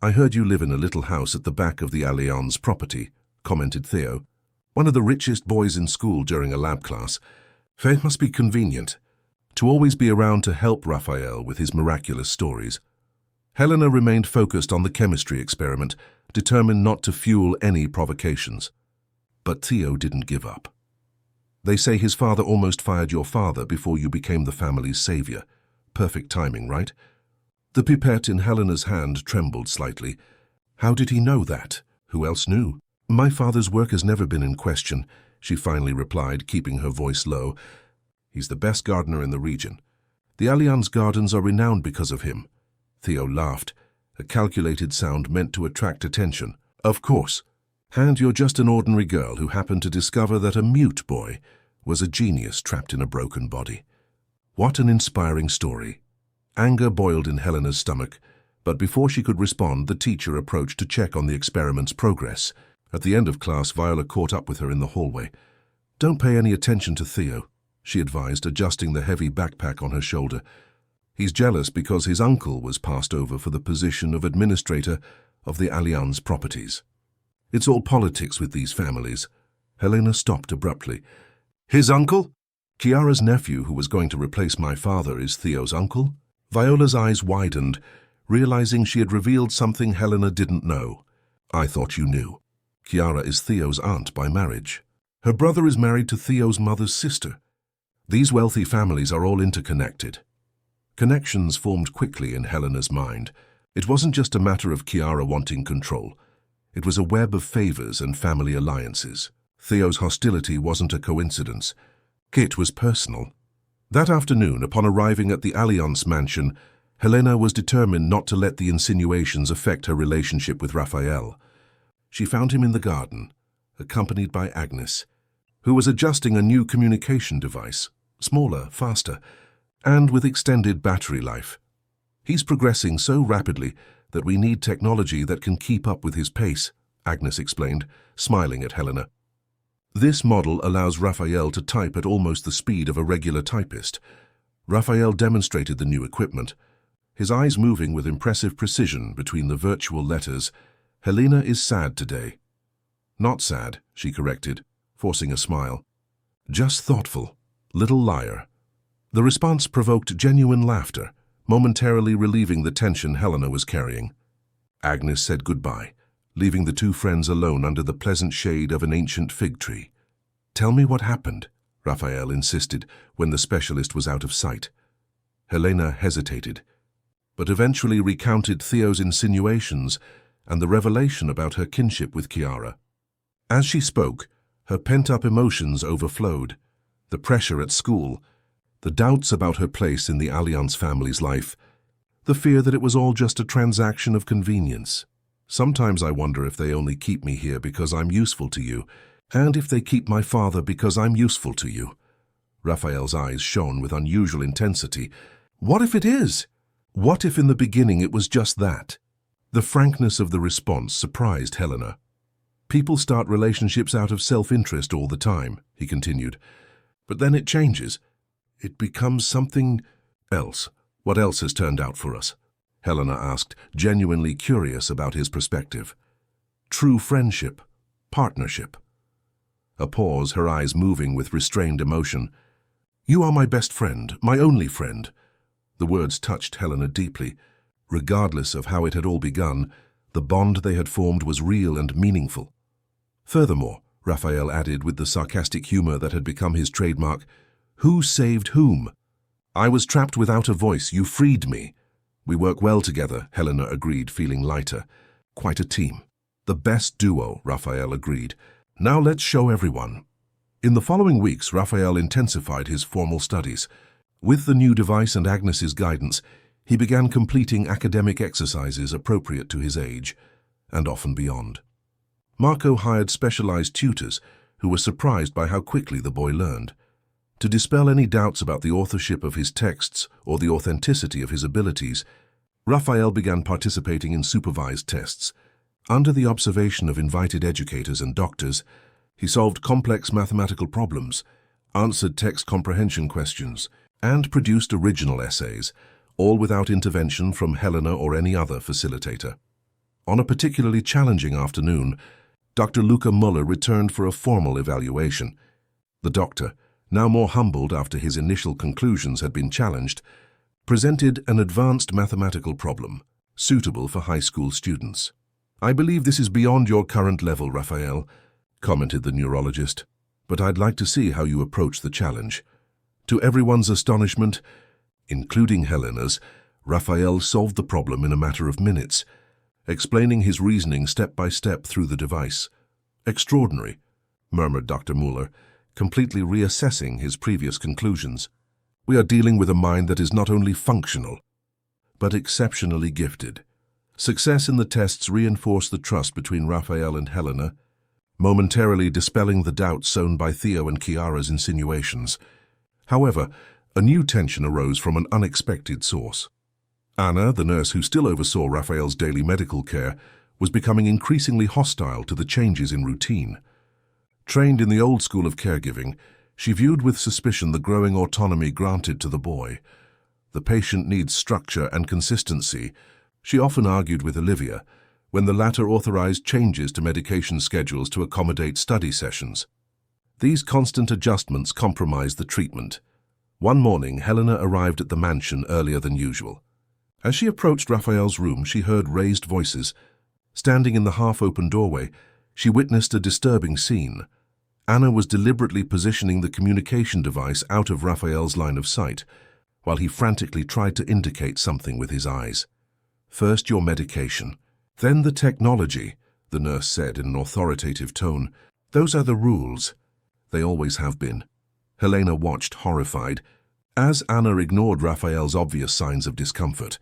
I heard you live in a little house at the back of the Allianz property, commented Theo, one of the richest boys in school during a lab class. It must be convenient to always be around to help Raphael with his miraculous stories. Helena remained focused on the chemistry experiment, determined not to fuel any provocations. But Theo didn't give up. They say his father almost fired your father before you became the family's savior. Perfect timing, right? The pipette in Helena's hand trembled slightly. How did he know that? Who else knew? My father's work has never been in question, she finally replied, keeping her voice low. He's the best gardener in the region. The Allianz gardens are renowned because of him. Theo laughed, a calculated sound meant to attract attention. Of course. And you're just an ordinary girl who happened to discover that a mute boy was a genius trapped in a broken body. What an inspiring story. Anger boiled in Helena's stomach, but before she could respond, the teacher approached to check on the experiment's progress. At the end of class, Viola caught up with her in the hallway. Don't pay any attention to Theo, she advised, adjusting the heavy backpack on her shoulder. He's jealous because his uncle was passed over for the position of administrator of the Allianz properties. It's all politics with these families. Helena stopped abruptly. His uncle? Chiara's nephew, who was going to replace my father, is Theo's uncle? Viola's eyes widened, realizing she had revealed something Helena didn't know. I thought you knew. Chiara is Theo's aunt by marriage. Her brother is married to Theo's mother's sister. These wealthy families are all interconnected. Connections formed quickly in Helena's mind. It wasn't just a matter of Chiara wanting control. It was a web of favors and family alliances. Theo's hostility wasn't a coincidence. It was personal. That afternoon, upon arriving at the Allianz mansion, Helena was determined not to let the insinuations affect her relationship with Raphael. She found him in the garden, accompanied by Agnes, who was adjusting a new communication device, smaller, faster, and with extended battery life. He's progressing so rapidly that we need technology that can keep up with his pace, Agnes explained, smiling at Helena. This model allows Raphael to type at almost the speed of a regular typist. Raphael demonstrated the new equipment, his eyes moving with impressive precision between the virtual letters. Helena is sad today. Not sad, she corrected, forcing a smile. Just thoughtful. Little liar. The response provoked genuine laughter, momentarily relieving the tension Helena was carrying. Agnes said goodbye, leaving the two friends alone under the pleasant shade of an ancient fig tree. Tell me what happened, Raphael insisted when the specialist was out of sight. Helena hesitated, but eventually recounted Theo's insinuations and the revelation about her kinship with Chiara. As she spoke, her pent-up emotions overflowed. The pressure at school, the doubts about her place in the Allianz family's life, the fear that it was all just a transaction of convenience. Sometimes I wonder if they only keep me here because I'm useful to you, and if they keep my father because I'm useful to you. Raphael's eyes shone with unusual intensity. What if it is? What if in the beginning it was just that? The frankness of the response surprised Helena. People start relationships out of self-interest all the time, he continued. But then it changes. It becomes something else. What else has turned out for us? Helena asked, genuinely curious about his perspective. True friendship. Partnership. A pause, her eyes moving with restrained emotion. You are my best friend, my only friend. The words touched Helena deeply. Regardless of how it had all begun, the bond they had formed was real and meaningful. Furthermore, Raphael added with the sarcastic humor that had become his trademark, who saved whom? I was trapped without a voice. You freed me. We work well together, Helena agreed, feeling lighter. Quite a team. The best duo, Raphael agreed. Now let's show everyone. In the following weeks, Raphael intensified his formal studies. With the new device and Agnes's guidance, he began completing academic exercises appropriate to his age, and often beyond. Marco hired specialized tutors who were surprised by how quickly the boy learned. To dispel any doubts about the authorship of his texts or the authenticity of his abilities, Raphael began participating in supervised tests. Under the observation of invited educators and doctors, he solved complex mathematical problems, answered text comprehension questions, and produced original essays, all without intervention from Helena or any other facilitator. On a particularly challenging afternoon, Dr. Luca Muller returned for a formal evaluation. The doctor, now more humbled after his initial conclusions had been challenged, presented an advanced mathematical problem, suitable for high school students. I believe this is beyond your current level, Raphael, commented the neurologist, but I'd like to see how you approach the challenge. To everyone's astonishment, including Helena's, Raphael solved the problem in a matter of minutes, explaining his reasoning step by step through the device. Extraordinary, murmured Dr. Muller, completely reassessing his previous conclusions. We are dealing with a mind that is not only functional, but exceptionally gifted. Success in the tests reinforced the trust between Raphael and Helena, momentarily dispelling the doubts sown by Theo and Chiara's insinuations. However, a new tension arose from an unexpected source. Anna, the nurse who still oversaw Raphael's daily medical care, was becoming increasingly hostile to the changes in routine. Trained in the old school of caregiving, she viewed with suspicion the growing autonomy granted to the boy. The patient needs structure and consistency, she often argued with Olivia, when the latter authorized changes to medication schedules to accommodate study sessions. These constant adjustments compromised the treatment. One morning, Helena arrived at the mansion earlier than usual. As she approached Raphael's room, she heard raised voices. Standing in the half-open doorway, she witnessed a disturbing scene. Anna was deliberately positioning the communication device out of Raphael's line of sight, while he frantically tried to indicate something with his eyes. First your medication, then the technology, the nurse said in an authoritative tone. Those are the rules. They always have been. Helena watched horrified. As Anna ignored Raphael's obvious signs of discomfort,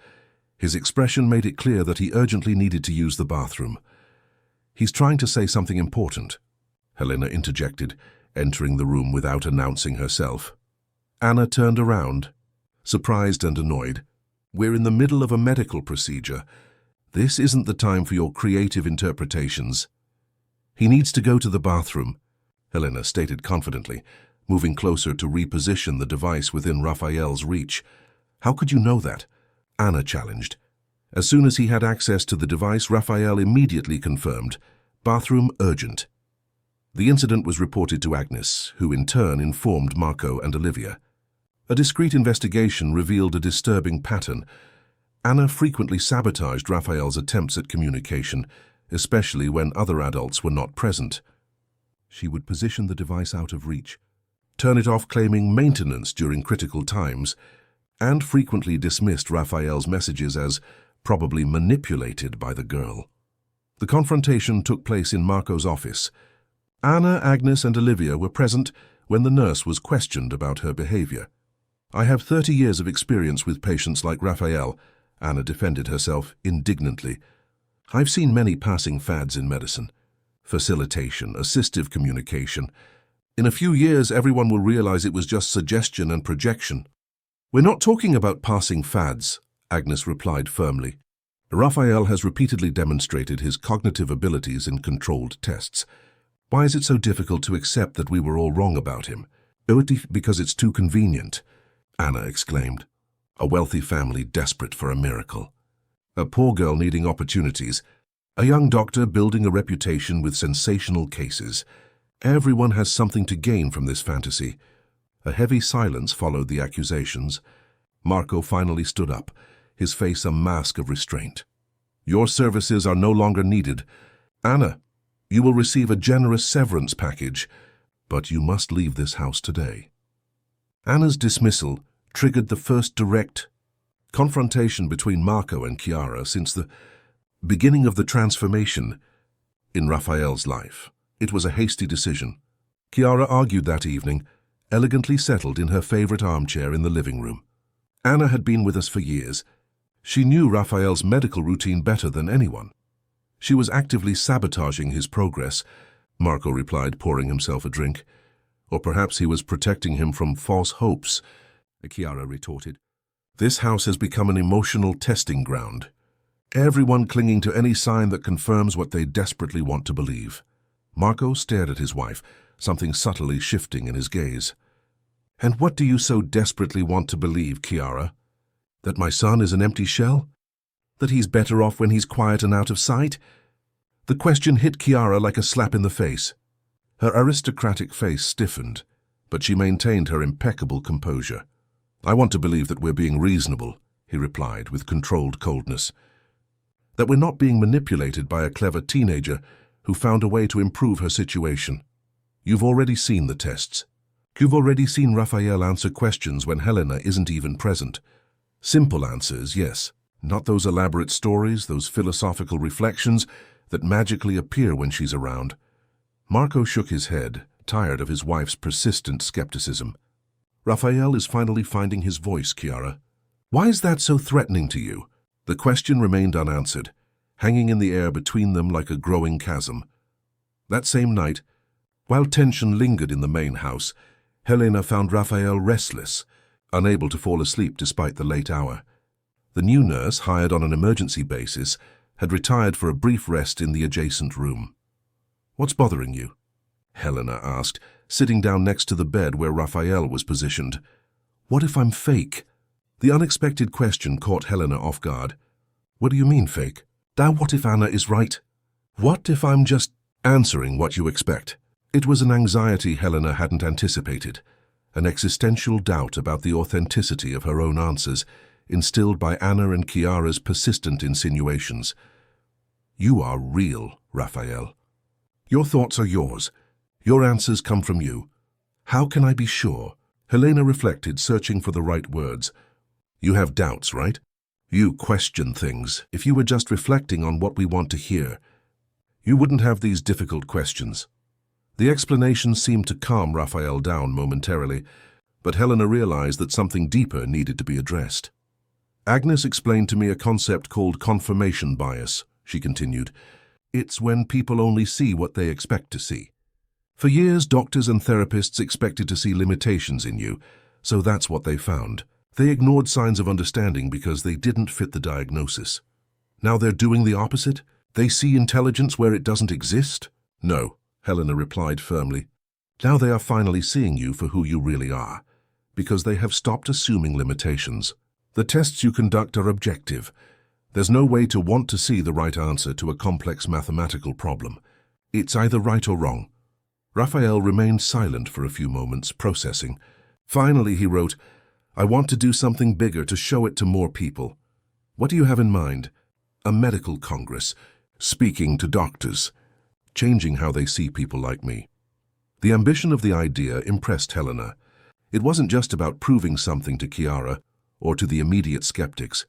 his expression made it clear that he urgently needed to use the bathroom. He's trying to say something important, Helena interjected, entering the room without announcing herself. Anna turned around, surprised and annoyed. We're in the middle of a medical procedure. This isn't the time for your creative interpretations. He needs to go to the bathroom, Helena stated confidently, moving closer to reposition the device within Raphael's reach. How could you know that? Anna challenged. As soon as he had access to the device, Raphael immediately confirmed, bathroom urgent. The incident was reported to Agnes, who in turn informed Marco and Olivia. A discreet investigation revealed a disturbing pattern. Anna frequently sabotaged Raphael's attempts at communication, especially when other adults were not present. She would position the device out of reach, turn it off claiming maintenance during critical times, and frequently dismissed Raphael's messages as probably manipulated by the girl. The confrontation took place in Marco's office. Anna, Agnes, and Olivia were present when the nurse was questioned about her behavior. I have 30 years of experience with patients like Raphael, Anna defended herself indignantly. I've seen many passing fads in medicine. Facilitation, assistive communication. In a few years, everyone will realize it was just suggestion and projection. We're not talking about passing fads, Agnes replied firmly. Raphael has repeatedly demonstrated his cognitive abilities in controlled tests. Why is it so difficult to accept that we were all wrong about him? Because it's too convenient, Anna exclaimed. A wealthy family desperate for a miracle. A poor girl needing opportunities. A young doctor building a reputation with sensational cases. Everyone has something to gain from this fantasy. A heavy silence followed the accusations. Marco finally stood up, his face a mask of restraint. Your services are no longer needed. Anna, you will receive a generous severance package, but you must leave this house today. Anna's dismissal triggered the first direct confrontation between Marco and Chiara since the beginning of the transformation in Raphael's life. It was a hasty decision. Chiara argued that evening, elegantly settled in her favorite armchair in the living room. Anna had been with us for years. She knew Raphael's medical routine better than anyone. She was actively sabotaging his progress, Marco replied, pouring himself a drink. Or perhaps he was protecting him from false hopes, Chiara retorted. This house has become an emotional testing ground. Everyone clinging to any sign that confirms what they desperately want to believe. Marco stared at his wife, something subtly shifting in his gaze. And what do you so desperately want to believe, Chiara? That my son is an empty shell? That he's better off when he's quiet and out of sight? The question hit Chiara like a slap in the face. Her aristocratic face stiffened, but she maintained her impeccable composure. I want to believe that we're being reasonable, he replied with controlled coldness. That we're not being manipulated by a clever teenager who found a way to improve her situation. You've already seen the tests. You've already seen Raphael answer questions when Helena isn't even present. Simple answers, yes. Not those elaborate stories, those philosophical reflections that magically appear when she's around. Marco shook his head, tired of his wife's persistent skepticism. Raphael is finally finding his voice, Chiara. Why is that so threatening to you? The question remained unanswered, hanging in the air between them like a growing chasm. That same night, while tension lingered in the main house, Helena found Raphael restless, unable to fall asleep despite the late hour. The new nurse, hired on an emergency basis, had retired for a brief rest in the adjacent room. What's bothering you? Helena asked, sitting down next to the bed where Raphael was positioned. What if I'm fake? The unexpected question caught Helena off guard. What do you mean, fake? Now what if Anna is right? What if I'm just answering what you expect? It was an anxiety Helena hadn't anticipated, an existential doubt about the authenticity of her own answers, instilled by Anna and Chiara's persistent insinuations. You are real, Raphael. Your thoughts are yours. Your answers come from you. How can I be sure? Helena reflected, searching for the right words. You have doubts, right? You question things. If you were just reflecting on what we want to hear, you wouldn't have these difficult questions. The explanation seemed to calm Raphael down momentarily, but Helena realized that something deeper needed to be addressed. Agnes explained to me a concept called confirmation bias, she continued. It's when people only see what they expect to see. For years, doctors and therapists expected to see limitations in you, so that's what they found. They ignored signs of understanding because they didn't fit the diagnosis. Now they're doing the opposite. They see intelligence where it doesn't exist. No, Helena replied firmly. Now they are finally seeing you for who you really are, because they have stopped assuming limitations. The tests you conduct are objective. There's no way to want to see the right answer to a complex mathematical problem. It's either right or wrong. Raphael remained silent for a few moments, processing. Finally, he wrote, I want to do something bigger to show it to more people. What do you have in mind? A medical congress, speaking to doctors, changing how they see people like me. The ambition of the idea impressed Helena. It wasn't just about proving something to Chiara or to the immediate skeptics.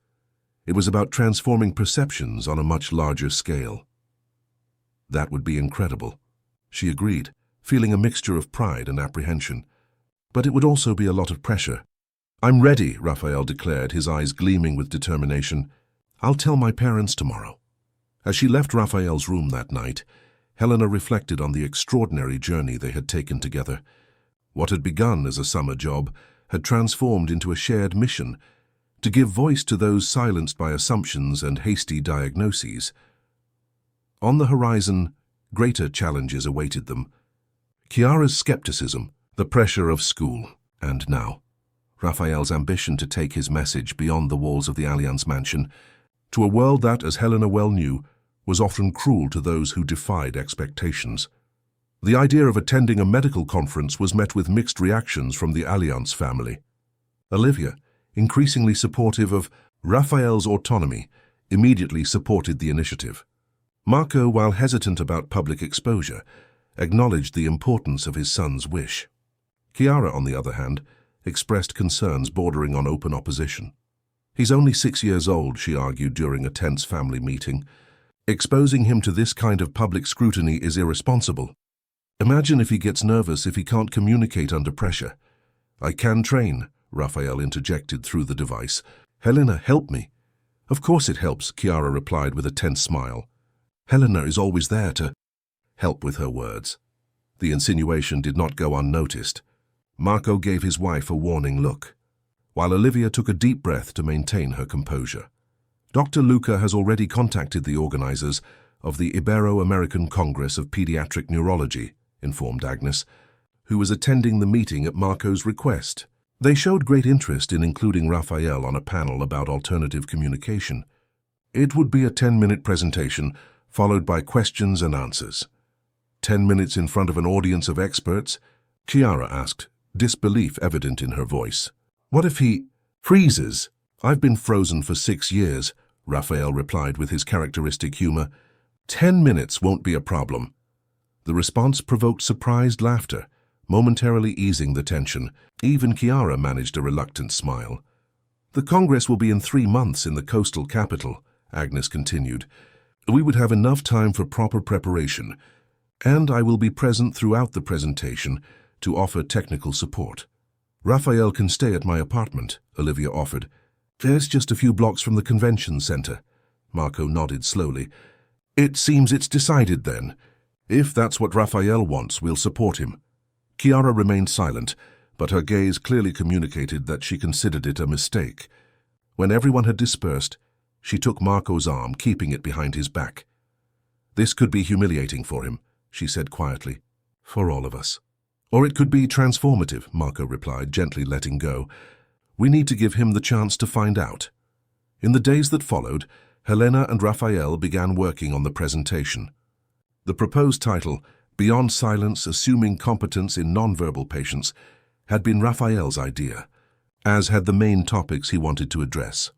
It was about transforming perceptions on a much larger scale. That would be incredible, she agreed, feeling a mixture of pride and apprehension. But it would also be a lot of pressure. I'm ready, Raphael declared, his eyes gleaming with determination. I'll tell my parents tomorrow. As she left Raphael's room that night, Helena reflected on the extraordinary journey they had taken together. What had begun as a summer job had transformed into a shared mission to give voice to those silenced by assumptions and hasty diagnoses. On the horizon, greater challenges awaited them. Chiara's skepticism, the pressure of school, and now Raphael's ambition to take his message beyond the walls of the Allianz mansion, to a world that, as Helena well knew, was often cruel to those who defied expectations. The idea of attending a medical conference was met with mixed reactions from the Allianz family. Olivia, increasingly supportive of Raphael's autonomy, immediately supported the initiative. Marco, while hesitant about public exposure, acknowledged the importance of his son's wish. Chiara, on the other hand, expressed concerns bordering on open opposition. He's only 6 years old, she argued during a tense family meeting. Exposing him to this kind of public scrutiny is irresponsible. Imagine if he gets nervous if he can't communicate under pressure. I can train, Raphael interjected through the device. Helena, help me. Of course it helps, Chiara replied with a tense smile. Helena is always there to help with her words. The insinuation did not go unnoticed. Marco gave his wife a warning look, while Olivia took a deep breath to maintain her composure. Dr. Luca has already contacted the organizers of the Ibero-American Congress of Pediatric Neurology, informed Agnes, who was attending the meeting at Marco's request. They showed great interest in including Raphael on a panel about alternative communication. It would be a 10-minute presentation, followed by questions and answers. 10 minutes in front of an audience of experts? Chiara asked, disbelief evident in her voice. What if he freezes? I've been frozen for 6 years, Raphael replied with his characteristic humor. 10 minutes won't be a problem. The response provoked surprised laughter, momentarily easing the tension. Even Chiara managed a reluctant smile. The Congress will be in 3 months in the coastal capital, Agnes continued. We would have enough time for proper preparation, and I will be present throughout the presentation to offer technical support. Raphael can stay at my apartment, Olivia offered. There's just a few blocks from the convention center. Marco nodded slowly. It seems it's decided then. If that's what Raphael wants, we'll support him. Chiara remained silent, but her gaze clearly communicated that she considered it a mistake. When everyone had dispersed, she took Marco's arm, keeping it behind his back. This could be humiliating for him, she said quietly. For all of us. Or it could be transformative, Marco replied, gently letting go. We need to give him the chance to find out. In the days that followed, Helena and Raphael began working on the presentation. The proposed title, Beyond Silence, Assuming Competence in Nonverbal Patients, had been Raphael's idea, as had the main topics he wanted to address.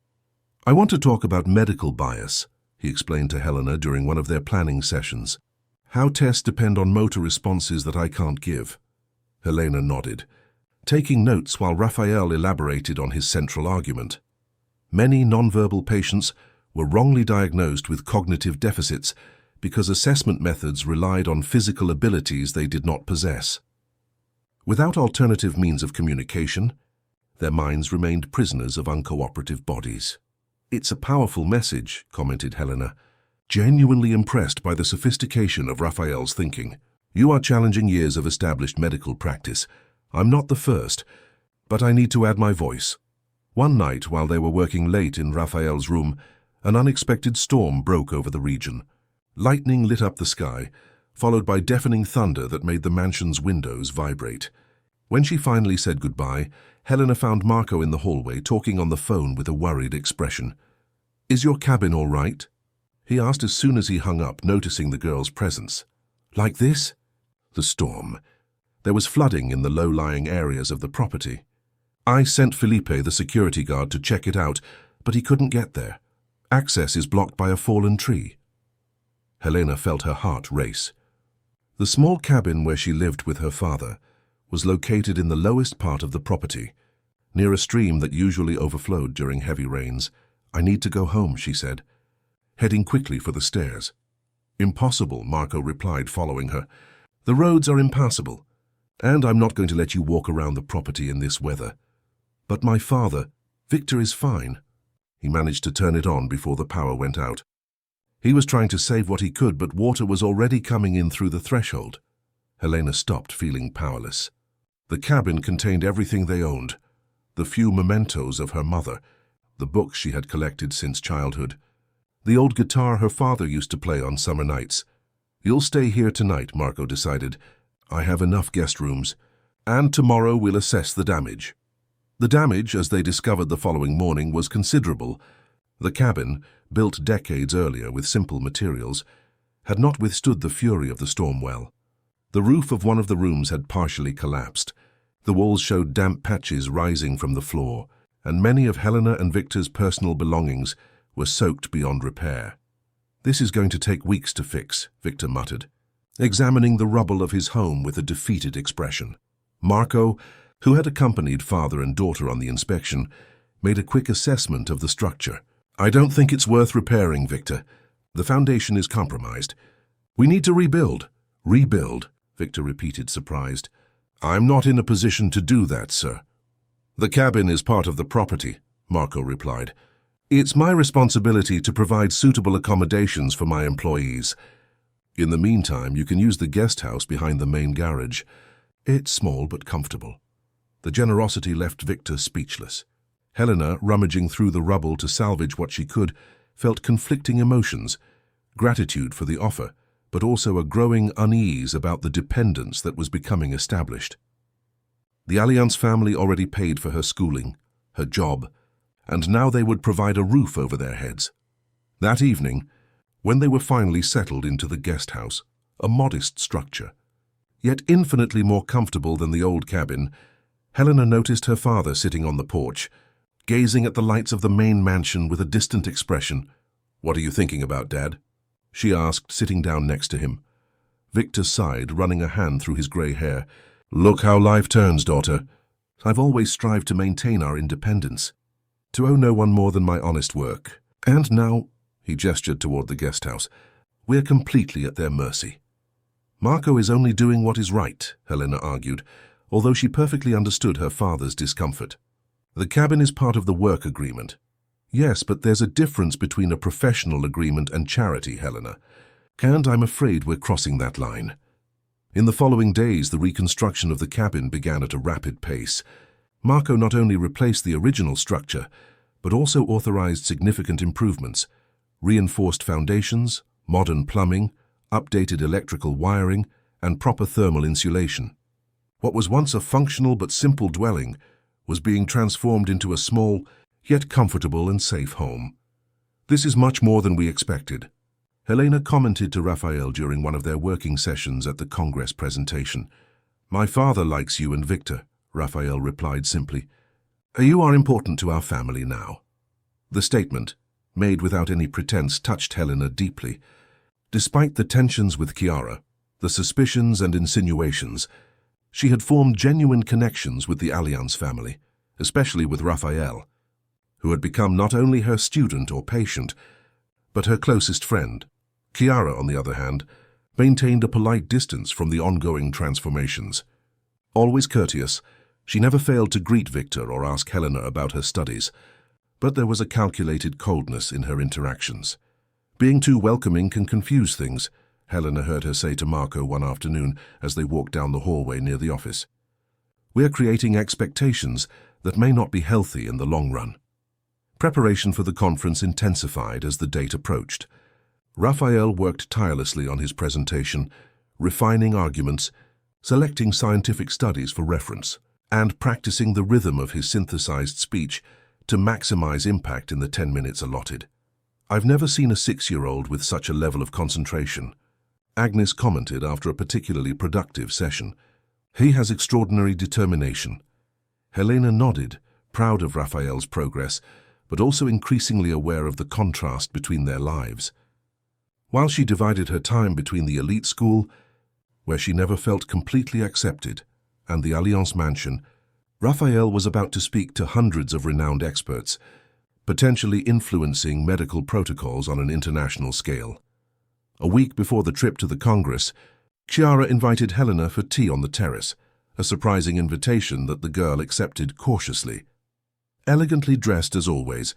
I want to talk about medical bias, he explained to Helena during one of their planning sessions. How tests depend on motor responses that I can't give. Helena nodded, taking notes while Raphael elaborated on his central argument. Many nonverbal patients were wrongly diagnosed with cognitive deficits because assessment methods relied on physical abilities they did not possess. Without alternative means of communication, their minds remained prisoners of uncooperative bodies. It's a powerful message, commented Helena, genuinely impressed by the sophistication of Raphael's thinking. You are challenging years of established medical practice. I'm not the first, but I need to add my voice. One night, while they were working late in Raphael's room, an unexpected storm broke over the region. Lightning lit up the sky, followed by deafening thunder that made the mansion's windows vibrate. When she finally said goodbye, Helena found Marco in the hallway talking on the phone with a worried expression. "Is your cabin all right?" he asked as soon as he hung up, noticing the girl's presence. "Like this?" "The storm. There was flooding in the low-lying areas of the property. I sent Felipe, the security guard, to check it out, but he couldn't get there. Access is blocked by a fallen tree." Helena felt her heart race. The small cabin where she lived with her father was located in the lowest part of the property, near a stream that usually overflowed during heavy rains. "I need to go home," she said, heading quickly for the stairs. "Impossible," Marco replied, following her. "The roads are impassable, and I'm not going to let you walk around the property in this weather." "But my father, Victor, is fine." He managed to turn it on before the power went out. He was trying to save what he could, but water was already coming in through the threshold. Helena stopped, feeling powerless. The cabin contained everything they owned, the few mementos of her mother, the books she had collected since childhood, the old guitar her father used to play on summer nights. "You'll stay here tonight," Marco decided. "I have enough guest rooms, and tomorrow we'll assess the damage." The damage, as they discovered the following morning, was considerable. The cabin, built decades earlier with simple materials, had not withstood the fury of the storm well. The roof of one of the rooms had partially collapsed. The walls showed damp patches rising from the floor, and many of Helena and Victor's personal belongings were soaked beyond repair. "This is going to take weeks to fix," Victor muttered, examining the rubble of his home with a defeated expression. Marco, who had accompanied father and daughter on the inspection, made a quick assessment of the structure. "I don't think it's worth repairing, Victor. The foundation is compromised. We need to rebuild." "Rebuild," Victor repeated, surprised. "I'm not in a position to do that, sir." "The cabin is part of the property," Marco replied. "It's my responsibility to provide suitable accommodations for my employees. In the meantime, you can use the guest house behind the main garage. It's small but comfortable." The generosity left Victor speechless. Helena, rummaging through the rubble to salvage what she could, felt conflicting emotions, gratitude for the offer, but also a growing unease about the dependence that was becoming established. The Allianz family already paid for her schooling, her job, and now they would provide a roof over their heads. That evening, when they were finally settled into the guest house, a modest structure, yet infinitely more comfortable than the old cabin, Helena noticed her father sitting on the porch, gazing at the lights of the main mansion with a distant expression. "What are you thinking about, Dad?" she asked, sitting down next to him. Victor sighed, running a hand through his grey hair. "Look how life turns, daughter. I've always strived to maintain our independence, to owe no one more than my honest work. And now," he gestured toward the guest house, "we're completely at their mercy." "Marco is only doing what is right," Helena argued, although she perfectly understood her father's discomfort. "The cabin is part of the work agreement." "Yes, but there's a difference between a professional agreement and charity, Helena, and I'm afraid we're crossing that line." In the following days, the reconstruction of the cabin began at a rapid pace. Marco not only replaced the original structure, but also authorized significant improvements: reinforced foundations, modern plumbing, updated electrical wiring, and proper thermal insulation. What was once a functional but simple dwelling was being transformed into a small, yet comfortable and safe home. "This is much more than we expected," Helena commented to Raphael during one of their working sessions at the Congress presentation. "My father likes you and Victor," Raphael replied simply. "You are important to our family now." The statement, made without any pretense, touched Helena deeply. Despite the tensions with Chiara, the suspicions and insinuations, she had formed genuine connections with the Allianz family, especially with Raphael, who had become not only her student or patient, but her closest friend. Chiara, on the other hand, maintained a polite distance from the ongoing transformations. Always courteous, she never failed to greet Victor or ask Helena about her studies, but there was a calculated coldness in her interactions. "Being too welcoming can confuse things," Helena heard her say to Marco one afternoon as they walked down the hallway near the office. "We're creating expectations that may not be healthy in the long run." Preparation for the conference intensified as the date approached. Raphael worked tirelessly on his presentation, refining arguments, selecting scientific studies for reference, and practicing the rhythm of his synthesized speech to maximize impact in the 10 minutes allotted. "I've never seen a 6-year-old with such a level of concentration," Agnes commented after a particularly productive session. "He has extraordinary determination." Helena nodded, proud of Raphael's progress, but also increasingly aware of the contrast between their lives. While she divided her time between the elite school, where she never felt completely accepted, and the Alliance mansion, Raphael was about to speak to hundreds of renowned experts, potentially influencing medical protocols on an international scale. A week before the trip to the Congress, Chiara invited Helena for tea on the terrace, a surprising invitation that the girl accepted cautiously. Elegantly dressed as always,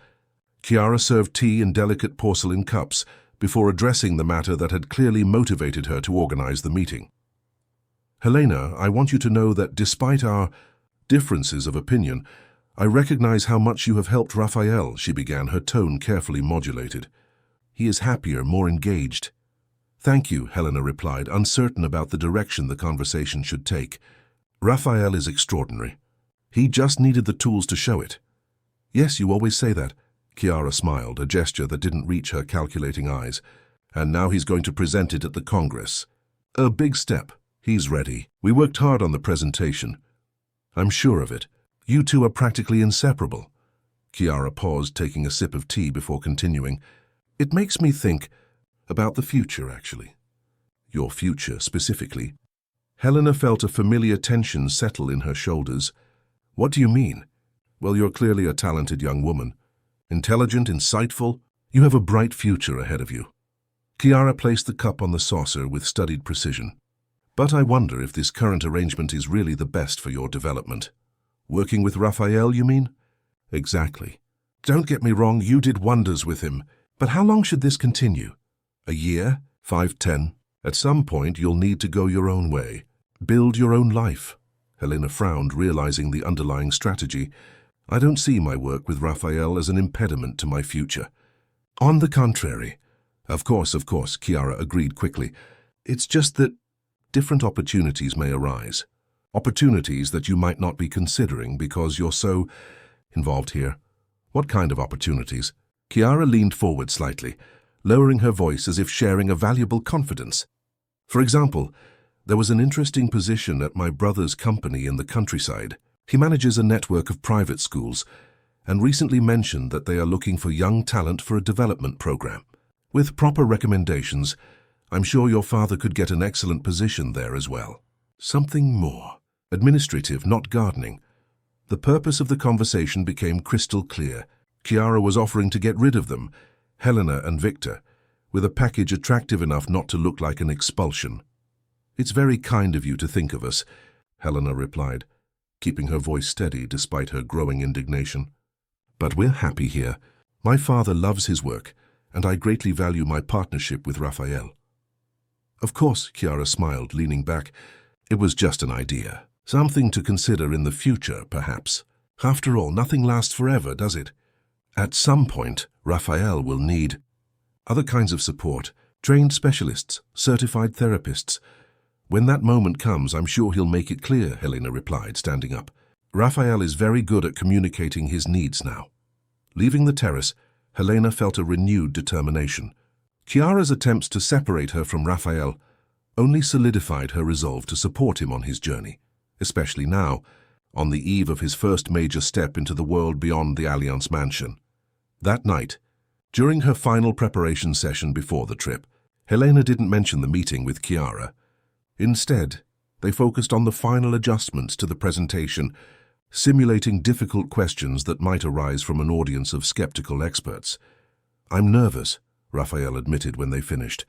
Chiara served tea in delicate porcelain cups before addressing the matter that had clearly motivated her to organize the meeting. "Helena, I want you to know that despite our differences of opinion, I recognize how much you have helped Raphael," she began, her tone carefully modulated. "He is happier, more engaged." "Thank you," Helena replied, uncertain about the direction the conversation should take. "Raphael is extraordinary. He just needed the tools to show it." "Yes, you always say that." Chiara smiled, a gesture that didn't reach her calculating eyes. "And now he's going to present it at the Congress. A big step. He's ready. We worked hard on the presentation. I'm sure of it. You two are practically inseparable." Chiara paused, taking a sip of tea before continuing. "It makes me think about the future, actually." "Your future, specifically?" Helena felt a familiar tension settle in her shoulders. "What do you mean?" "Well, you're clearly a talented young woman. Intelligent, insightful. You have a bright future ahead of you." Chiara placed the cup on the saucer with studied precision. "But I wonder if this current arrangement is really the best for your development." "Working with Raphael, you mean?" "Exactly. Don't get me wrong, you did wonders with him. But how long should this continue? A year? 5, 10? At some point, you'll need to go your own way. Build your own life." Helena frowned, realizing the underlying strategy. "I don't see my work with Raphael as an impediment to my future." "On the contrary." Of course, Chiara agreed quickly. "It's just that different opportunities may arise. Opportunities that you might not be considering because you're so involved here." "What kind of opportunities?" Chiara leaned forward slightly, lowering her voice as if sharing a valuable confidence. "For example, there was an interesting position at my brother's company in the countryside. He manages a network of private schools and recently mentioned that they are looking for young talent for a development program. With proper recommendations, I'm sure your father could get an excellent position there as well." "Something more. Administrative, not gardening." The purpose of the conversation became crystal clear. Chiara was offering to get rid of them, Helena and Victor, with a package attractive enough not to look like an expulsion. "It's very kind of you to think of us," Helena replied, keeping her voice steady despite her growing indignation. "But we're happy here. My father loves his work, and I greatly value my partnership with Raphael." "Of course," Chiara smiled, leaning back. "It was just an idea. Something to consider in the future, perhaps. After all, nothing lasts forever, does it? At some point, Raphael will need other kinds of support, trained specialists, certified therapists. When that moment comes, I'm sure he'll make it clear," Helena replied, standing up. "Raphael is very good at communicating his needs now." Leaving the terrace, Helena felt a renewed determination. Chiara's attempts to separate her from Raphael only solidified her resolve to support him on his journey, especially now, on the eve of his first major step into the world beyond the Alliance mansion. That night, during her final preparation session before the trip, Helena didn't mention the meeting with Chiara. Instead, they focused on the final adjustments to the presentation, simulating difficult questions that might arise from an audience of skeptical experts. "I'm nervous," Raphael admitted when they finished.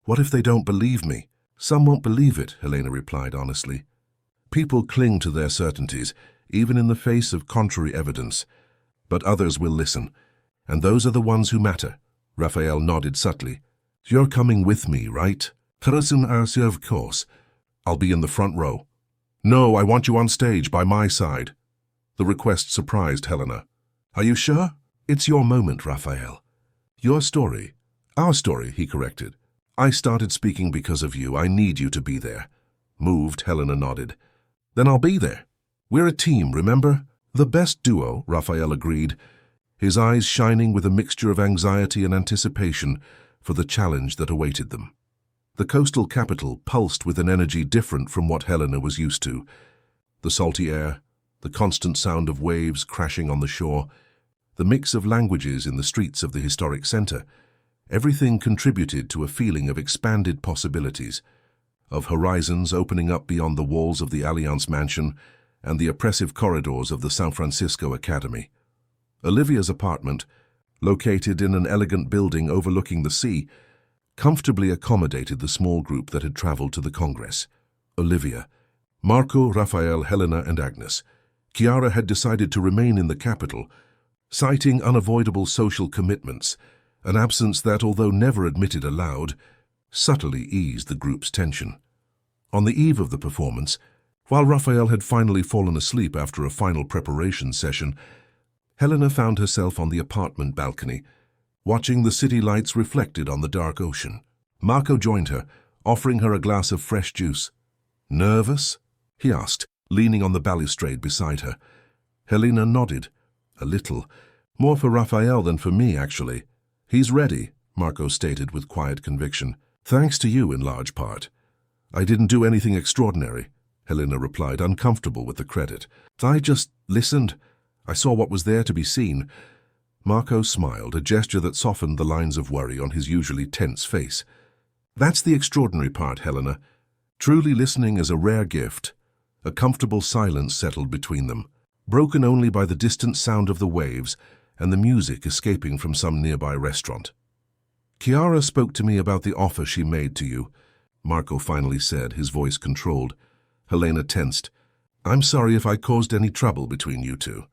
"What if they don't believe me?" "Some won't believe it," Helena replied honestly. "People cling to their certainties, even in the face of contrary evidence. But others will listen, and those are the ones who matter." Raphael nodded subtly. "You're coming with me, right?" "Of course. I'll be in the front row." "No, I want you on stage by my side." The request surprised Helena. "Are you sure?" "It's your moment, Raphael. Your story." "Our story," he corrected. I started speaking because of you. I need you to be there. Moved, Helena nodded. Then I'll be there. We're a team, remember? The best duo, Raphael agreed, his eyes shining with a mixture of anxiety and anticipation for the challenge that awaited them. The coastal capital pulsed with an energy different from what Helena was used to. The salty air, the constant sound of waves crashing on the shore, the mix of languages in the streets of the historic center, everything contributed to a feeling of expanded possibilities, of horizons opening up beyond the walls of the Allianz Mansion and the oppressive corridors of the San Francisco Academy. Olivia's apartment, located in an elegant building overlooking the sea, comfortably accommodated the small group that had traveled to the Congress. Olivia, Marco, Raphael, Helena, and Agnes. Chiara had decided to remain in the capital, citing unavoidable social commitments, an absence that, although never admitted aloud, subtly eased the group's tension. On the eve of the performance, while Raphael had finally fallen asleep after a final preparation session, Helena found herself on the apartment balcony, watching the city lights reflected on the dark ocean. Marco joined her, offering her a glass of fresh juice. "Nervous?" he asked, leaning on the balustrade beside her. Helena nodded. "A little. More for Raphael than for me, actually." "He's ready," Marco stated with quiet conviction. "Thanks to you in large part." "I didn't do anything extraordinary," Helena replied, uncomfortable with the credit. "I just listened. I saw what was there to be seen." Marco smiled, a gesture that softened the lines of worry on his usually tense face. "That's the extraordinary part, Helena. Truly listening is a rare gift." A comfortable silence settled between them, broken only by the distant sound of the waves and the music escaping from some nearby restaurant. "Chiara spoke to me about the offer she made to you," Marco finally said, his voice controlled. Helena tensed. "I'm sorry if I caused any trouble between you two."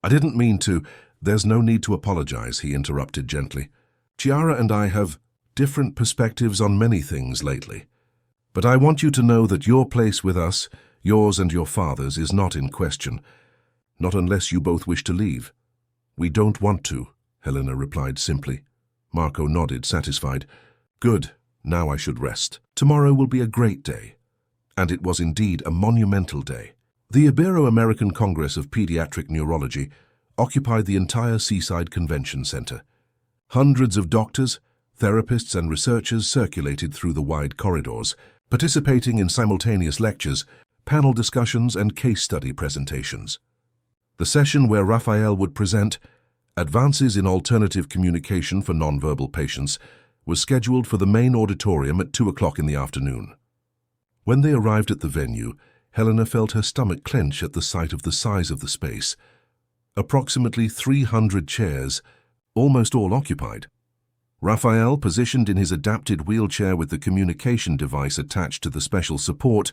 "I didn't mean to." "There's no need to apologize," he interrupted gently. "Chiara and I have different perspectives on many things lately. But I want you to know that your place with us, yours and your father's, is not in question. Not unless you both wish to leave." "We don't want to," Helena replied simply. Marco nodded, satisfied. "Good. Now I should rest. Tomorrow will be a great day." And it was indeed a monumental day. The Ibero-American Congress of Pediatric Neurology occupied the entire Seaside Convention Center. Hundreds of doctors, therapists, and researchers circulated through the wide corridors, participating in simultaneous lectures, panel discussions, and case study presentations. The session where Raphael would present Advances in Alternative Communication for Nonverbal Patients was scheduled for the main auditorium at 2 o'clock in the afternoon. When they arrived at the venue, Helena felt her stomach clench at the sight of the size of the space. Approximately 300 chairs, almost all occupied. Raphael, positioned in his adapted wheelchair with the communication device attached to the special support,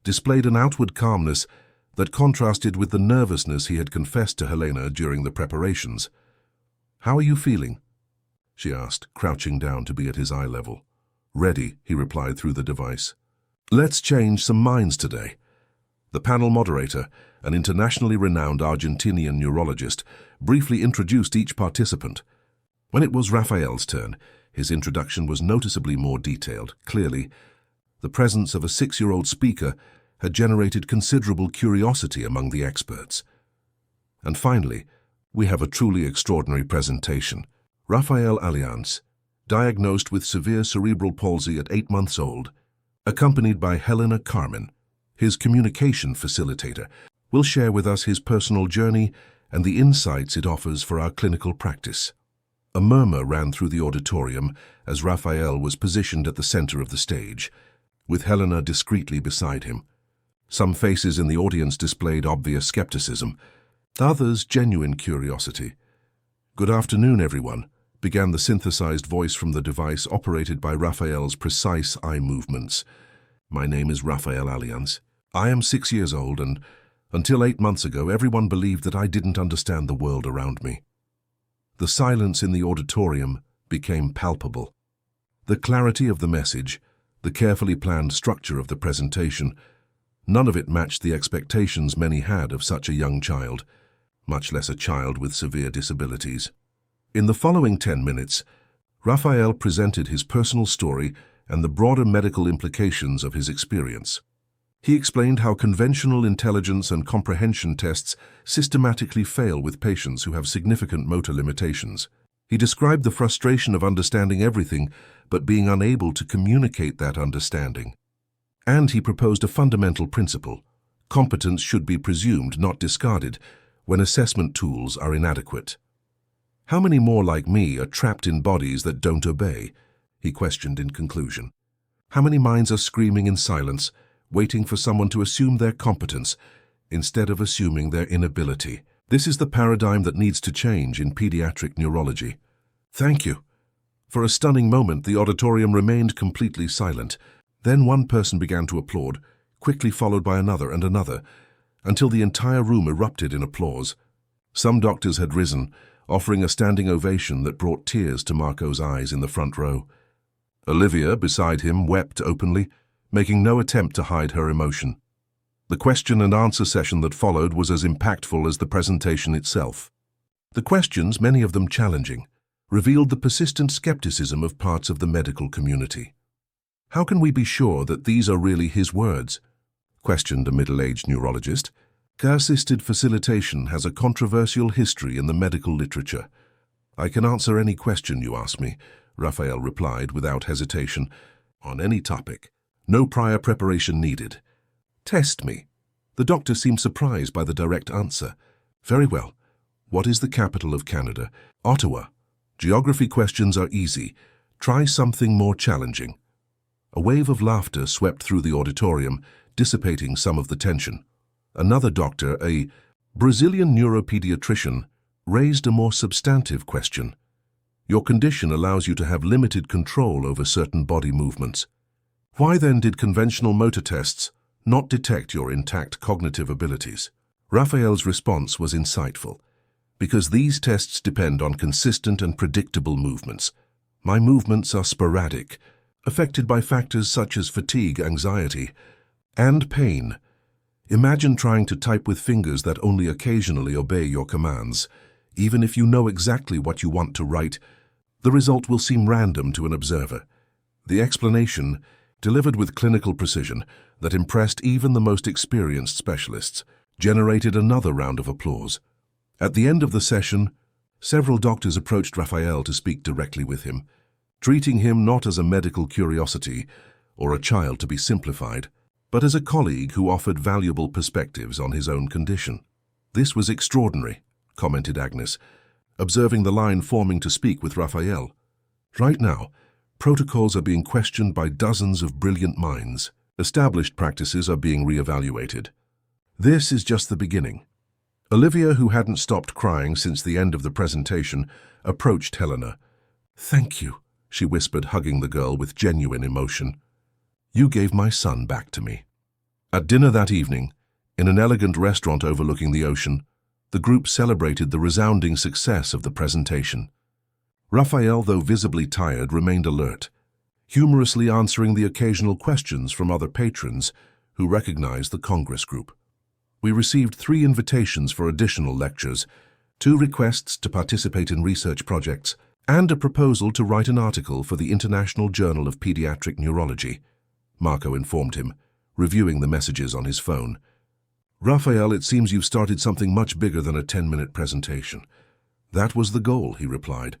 displayed an outward calmness that contrasted with the nervousness he had confessed to Helena during the preparations. "How are you feeling?" she asked, crouching down to be at his eye level. "Ready," he replied through the device. "Let's change some minds today." The panel moderator, an internationally renowned Argentinian neurologist, briefly introduced each participant. When it was Raphael's turn, his introduction was noticeably more detailed. Clearly, the presence of a 6-year-old speaker had generated considerable curiosity among the experts. And finally, we have a truly extraordinary presentation. Raphael Allianz, diagnosed with severe cerebral palsy at 8 months old, accompanied by Helena Carmen, his communication facilitator, will share with us his personal journey and the insights it offers for our clinical practice. A murmur ran through the auditorium as Raphael was positioned at the center of the stage, with Helena discreetly beside him. Some faces in the audience displayed obvious skepticism, others genuine curiosity. "Good afternoon, everyone," began the synthesized voice from the device operated by Raphael's precise eye movements. "My name is Raphael Allianz. I am 6 years old, and until 8 months ago, everyone believed that I didn't understand the world around me." The silence in the auditorium became palpable. The clarity of the message, the carefully planned structure of the presentation, none of it matched the expectations many had of such a young child, much less a child with severe disabilities. In the following 10 minutes, Raphael presented his personal story and the broader medical implications of his experience. He explained how conventional intelligence and comprehension tests systematically fail with patients who have significant motor limitations. He described the frustration of understanding everything but being unable to communicate that understanding. And he proposed a fundamental principle: competence should be presumed, not discarded, when assessment tools are inadequate. "How many more like me are trapped in bodies that don't obey?" he questioned in conclusion. "How many minds are screaming in silence, waiting for someone to assume their competence instead of assuming their inability? This is the paradigm that needs to change in pediatric neurology." "Thank you." For a stunning moment, the auditorium remained completely silent. Then one person began to applaud, quickly followed by another and another, until the entire room erupted in applause. Some doctors had risen, offering a standing ovation that brought tears to Marco's eyes in the front row. Olivia, beside him, wept openly, making no attempt to hide her emotion. The question and answer session that followed was as impactful as the presentation itself. The questions, many of them challenging, revealed the persistent skepticism of parts of the medical community. "How can we be sure that these are really his words?" questioned a middle-aged neurologist. "Assisted facilitation has a controversial history in the medical literature. I can answer any question you ask me," Raphael replied without hesitation. "On any topic. No prior preparation needed. Test me." The doctor seemed surprised by the direct answer. "Very well. What is the capital of Canada?" "Ottawa." "Geography questions are easy. Try something more challenging." A wave of laughter swept through the auditorium, dissipating some of the tension. Another doctor, a Brazilian neuropediatrician, raised a more substantive question. "Your condition allows you to have limited control over certain body movements. Why then did conventional motor tests not detect your intact cognitive abilities?" Raphael's response was insightful. "Because these tests depend on consistent and predictable movements. My movements are sporadic, affected by factors such as fatigue, anxiety, and pain. Imagine trying to type with fingers that only occasionally obey your commands. Even if you know exactly what you want to write, the result will seem random to an observer." The explanation, delivered with clinical precision that impressed even the most experienced specialists, generated another round of applause. At the end of the session, several doctors approached Raphael to speak directly with him, treating him not as a medical curiosity or a child to be simplified, but as a colleague who offered valuable perspectives on his own condition. "This was extraordinary," commented Agnes, observing the line forming to speak with Raphael. "Right now, protocols are being questioned by dozens of brilliant minds. Established practices are being re-evaluated. This is just the beginning." Olivia, who hadn't stopped crying since the end of the presentation, approached Helena. "Thank you," she whispered, hugging the girl with genuine emotion. "You gave my son back to me." At dinner that evening, in an elegant restaurant overlooking the ocean, the group celebrated the resounding success of the presentation. Raphael, though visibly tired, remained alert, humorously answering the occasional questions from other patrons who recognized the Congress group. We received 3 invitations for additional lectures, 2 requests to participate in research projects, and a proposal to write an article for the International Journal of Pediatric Neurology, Marco informed him, reviewing the messages on his phone. "Raphael, it seems you've started something much bigger than a 10-minute presentation." "That was the goal," he replied,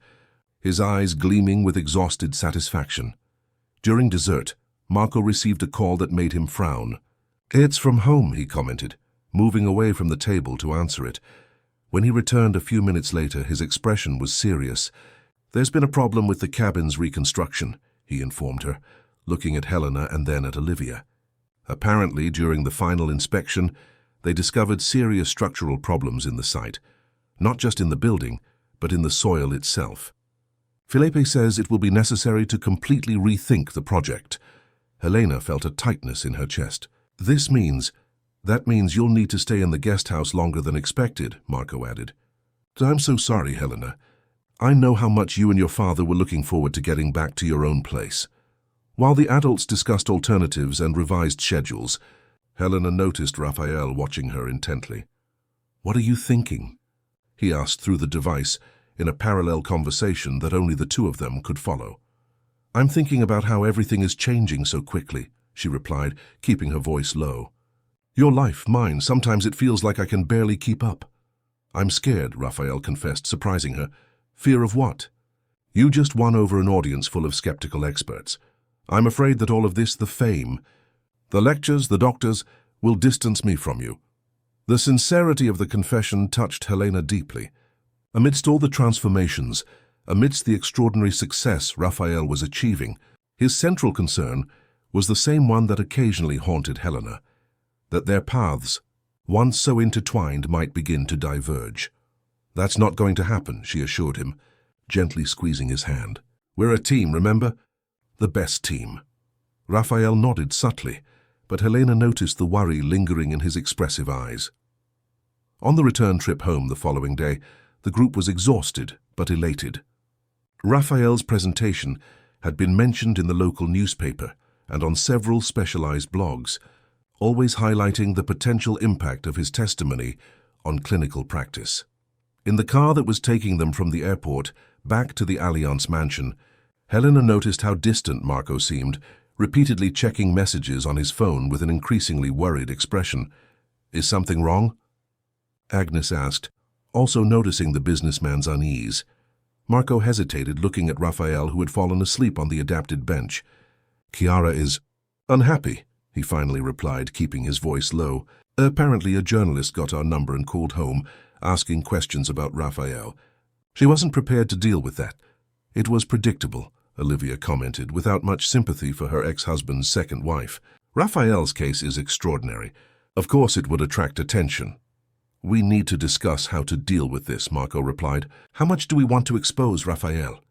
his eyes gleaming with exhausted satisfaction. During dessert, Marco received a call that made him frown. "It's from home," he commented, moving away from the table to answer it. When he returned a few minutes later, his expression was serious. "There's been a problem with the cabin's reconstruction," he informed her, looking at Helena and then at Olivia. Apparently, during the final inspection, they discovered serious structural problems in the site, not just in the building, but in the soil itself. "Felipe says it will be necessary to completely rethink the project." Helena felt a tightness in her chest. That means you'll need to stay in the guest house longer than expected," Marco added. "I'm so sorry, Helena. I know how much you and your father were looking forward to getting back to your own place." While the adults discussed alternatives and revised schedules, Helena noticed Raphael watching her intently. "What are you thinking?" he asked through the device, in a parallel conversation that only the two of them could follow. I'm thinking about how everything is changing so quickly, she replied, keeping her voice low. Your life, mine, sometimes it feels like I can barely keep up. I'm scared, Raphael confessed, surprising her. Fear of what? You just won over an audience full of skeptical experts. I'm afraid that all of this, the fame, the lectures, the doctors, will distance me from you. The sincerity of the confession touched Helena deeply. Amidst all the transformations, amidst the extraordinary success Raphael was achieving, his central concern was the same one that occasionally haunted Helena, that their paths, once so intertwined, might begin to diverge. That's not going to happen, she assured him, gently squeezing his hand. We're a team, remember? The best team. Raphael nodded subtly, but Helena noticed the worry lingering in his expressive eyes. On the return trip home the following day, the group was exhausted but elated. Raphael's presentation had been mentioned in the local newspaper and on several specialized blogs, always highlighting the potential impact of his testimony on clinical practice. In the car that was taking them from the airport back to the Allianz mansion, Helena noticed how distant Marco seemed, repeatedly checking messages on his phone with an increasingly worried expression. Is something wrong? Agnes asked, also noticing the businessman's unease. Marco hesitated, looking at Raphael, who had fallen asleep on the adapted bench. Chiara is unhappy, he finally replied, keeping his voice low. Apparently a journalist got our number and called home, asking questions about Raphael. She wasn't prepared to deal with that. It was predictable, Olivia commented, without much sympathy for her ex-husband's second wife. Raphael's case is extraordinary. Of course it would attract attention. We need to discuss how to deal with this, Marco replied. How much do we want to expose Raphael?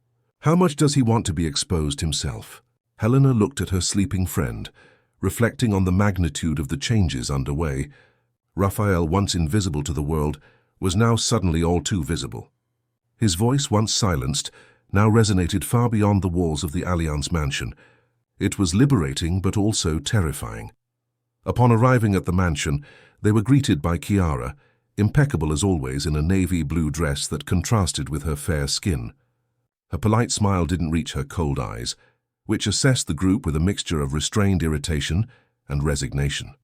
How much does he want to be exposed himself? Helena looked at her sleeping friend, reflecting on the magnitude of the changes underway. Raphael, once invisible to the world, was now suddenly all too visible. His voice, once silenced, now resonated far beyond the walls of the Allianz mansion. It was liberating but also terrifying. Upon arriving at the mansion, they were greeted by Chiara, impeccable as always in a navy blue dress that contrasted with her fair skin. Her polite smile didn't reach her cold eyes, which assessed the group with a mixture of restrained irritation and resignation.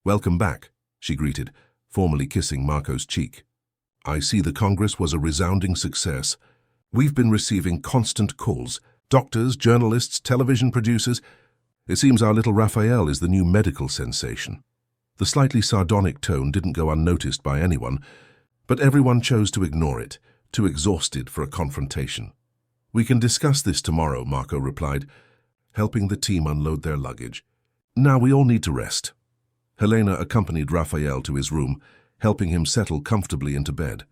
Welcome back, she greeted, formally kissing Marco's cheek. I see the Congress was a resounding success. We've been receiving constant calls. Doctors, journalists, television producers. It seems our little Raphael is the new medical sensation. The slightly sardonic tone didn't go unnoticed by anyone, but everyone chose to ignore it, too exhausted for a confrontation. We can discuss this tomorrow, Marco replied, helping the team unload their luggage. Now we all need to rest. Helena accompanied Raphael to his room, helping him settle comfortably into bed.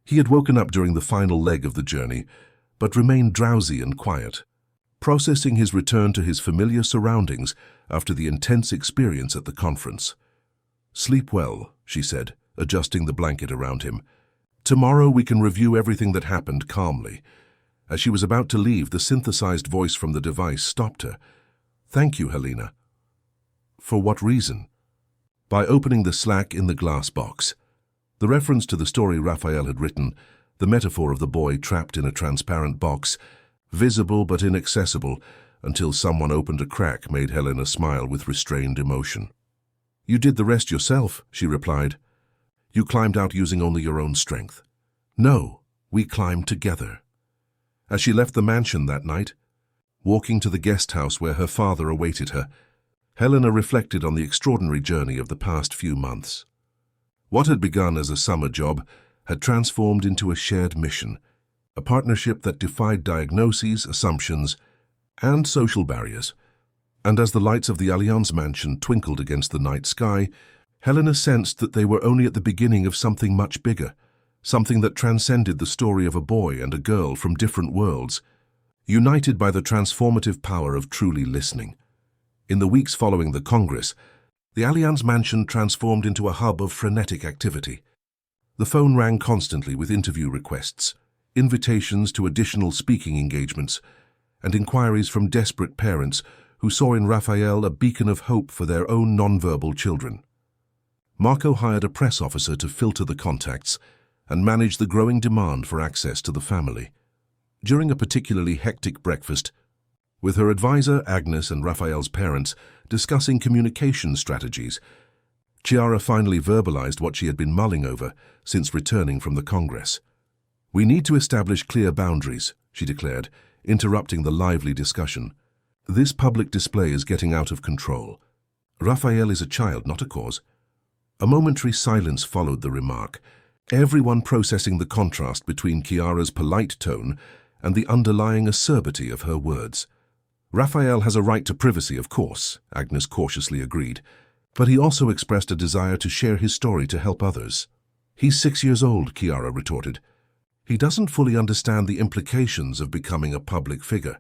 He had woken up during the final leg of the journey, but remained drowsy and quiet, processing his return to his familiar surroundings after the intense experience at the conference. Sleep well, she said, adjusting the blanket around him. Tomorrow we can review everything that happened calmly. As she was about to leave, the synthesized voice from the device stopped her. Thank you, Helena. For what reason? By opening the slack in the glass box. The reference to the story Raphael had written, the metaphor of the boy trapped in a transparent box, visible but inaccessible, until someone opened a crack, made Helena smile with restrained emotion. You did the rest yourself, she replied. You climbed out using only your own strength. No, we climbed together. As she left the mansion that night, walking to the guest house where her father awaited her, Helena reflected on the extraordinary journey of the past few months. What had begun as a summer job had transformed into a shared mission, a partnership that defied diagnoses, assumptions, and social barriers. And as the lights of the Allianz mansion twinkled against the night sky, Helena sensed that they were only at the beginning of something much bigger, something that transcended the story of a boy and a girl from different worlds, united by the transformative power of truly listening. In the weeks following the Congress, the Allianz mansion transformed into a hub of frenetic activity. The phone rang constantly with interview requests, invitations to additional speaking engagements, and inquiries from desperate parents who saw in Raphael a beacon of hope for their own nonverbal children. Marco hired a press officer to filter the contacts and manage the growing demand for access to the family. During a particularly hectic breakfast, with her advisor Agnes and Raphael's parents discussing communication strategies. Chiara finally verbalized what she had been mulling over since returning from the Congress. "We need to establish clear boundaries," she declared, interrupting the lively discussion. "This public display is getting out of control. Raphael is a child, not a cause." A momentary silence followed the remark, everyone processing the contrast between Chiara's polite tone and the underlying acerbity of her words. "Raphael has a right to privacy, of course," Agnes cautiously agreed, "but he also expressed a desire to share his story to help others." "He's 6 years old," Chiara retorted. "He doesn't fully understand the implications of becoming a public figure."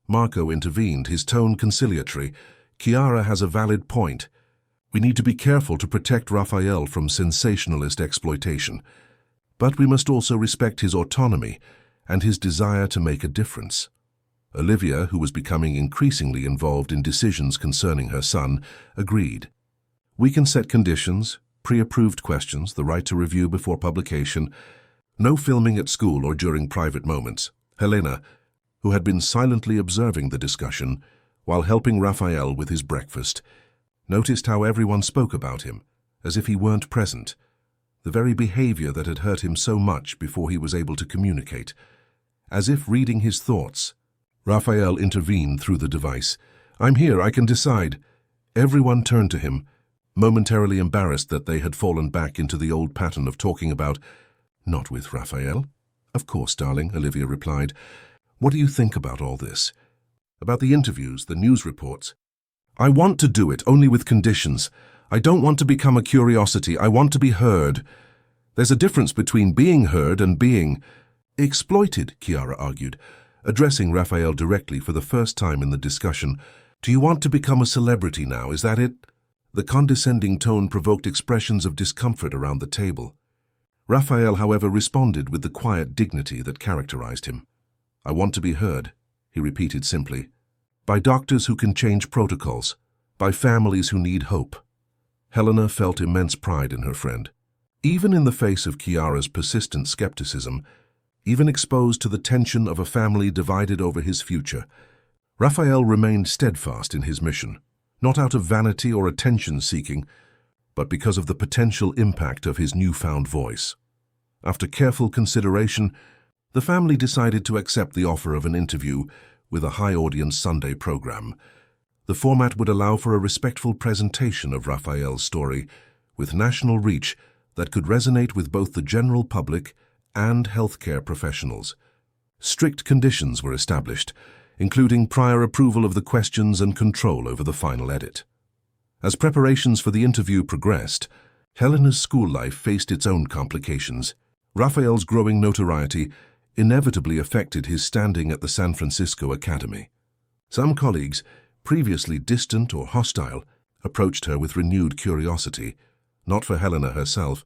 Marco intervened, his tone conciliatory. "Chiara has a valid point. We need to be careful to protect Raphael from sensationalist exploitation. But we must also respect his autonomy and his desire to make a difference." Olivia, who was becoming increasingly involved in decisions concerning her son, agreed. "We can set conditions, pre-approved questions, the right to review before publication, no filming at school or during private moments." Helena, who had been silently observing the discussion while helping Raphael with his breakfast, noticed how everyone spoke about him, as if he weren't present, the very behavior that had hurt him so much before he was able to communicate. As if reading his thoughts, Raphael intervened through the device. "I'm here, I can decide." Everyone turned to him, momentarily embarrassed that they had fallen back into the old pattern of talking about, "Not with Raphael." "Of course, darling," Olivia replied. "What do you think about all this? About the interviews, the news reports?" "I want to do it, only with conditions. I don't want to become a curiosity. I want to be heard. There's a difference between being heard and being exploited," Chiara argued, addressing Raphael directly for the first time in the discussion. "Do you want to become a celebrity now, is that it?" The condescending tone provoked expressions of discomfort around the table. Raphael, however, responded with the quiet dignity that characterized him. "I want to be heard," he repeated simply, "by doctors who can change protocols, by families who need hope." Helena felt immense pride in her friend. Even in the face of Chiara's persistent skepticism, even exposed to the tension of a family divided over his future, Raphael remained steadfast in his mission, not out of vanity or attention-seeking, but because of the potential impact of his newfound voice. After careful consideration, the family decided to accept the offer of an interview with a high-audience Sunday program. The format would allow for a respectful presentation of Raphael's story, with national reach that could resonate with both the general public and healthcare professionals. Strict conditions were established, including prior approval of the questions and control over the final edit. As preparations for the interview progressed, Helena's school life faced its own complications. Raphael's growing notoriety inevitably affected his standing at the San Francisco Academy. Some colleagues, previously distant or hostile, approached her with renewed curiosity, not for Helena herself,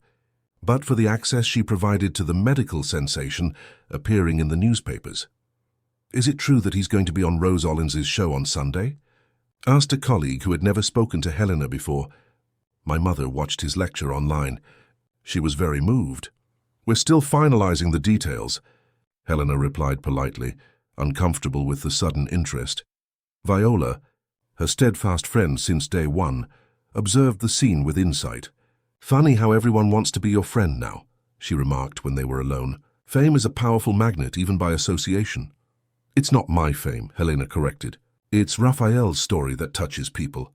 but for the access she provided to the medical sensation appearing in the newspapers. "Is it true that he's going to be on Rose Ollins's show on Sunday?" asked a colleague who had never spoken to Helena before. "My mother watched his lecture online. She was very moved." "We're still finalizing the details," Helena replied politely, uncomfortable with the sudden interest. Viola, her steadfast friend since day one, observed the scene with insight. "Funny how everyone wants to be your friend now," she remarked when they were alone. "Fame is a powerful magnet, even by association." "It's not my fame," Helena corrected. "It's Raphael's story that touches people."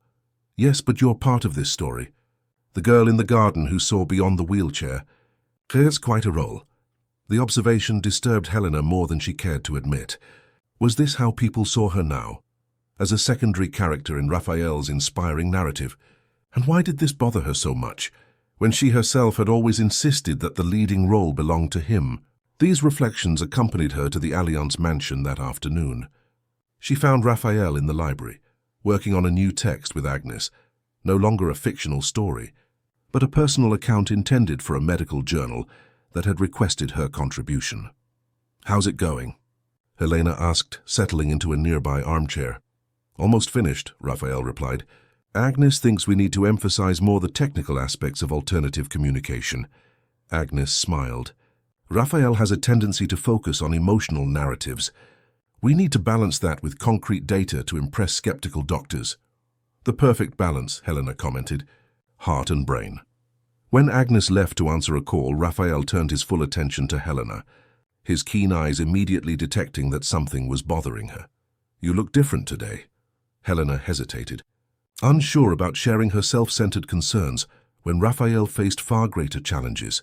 "Yes, but you're part of this story. The girl in the garden who saw beyond the wheelchair. There's quite a role." The observation disturbed Helena more than she cared to admit. Was this how people saw her now? As a secondary character in Raphael's inspiring narrative? And why did this bother her so much, when she herself had always insisted that the leading role belonged to him? These reflections accompanied her to the Allianz mansion that afternoon. She found Raphael in the library, working on a new text with Agnes, no longer a fictional story, but a personal account intended for a medical journal that had requested her contribution. "How's it going?" Helena asked, settling into a nearby armchair. "Almost finished," Raphael replied. "Agnes thinks we need to emphasize more the technical aspects of alternative communication." Agnes smiled. "Raphael has a tendency to focus on emotional narratives. We need to balance that with concrete data to impress skeptical doctors. The perfect balance, Helena commented. Heart and brain. When Agnes left to answer a call, Raphael turned his full attention to Helena, his keen eyes immediately detecting that something was bothering her. You look different today. Helena hesitated, unsure about sharing her self-centered concerns when Raphael faced far greater challenges.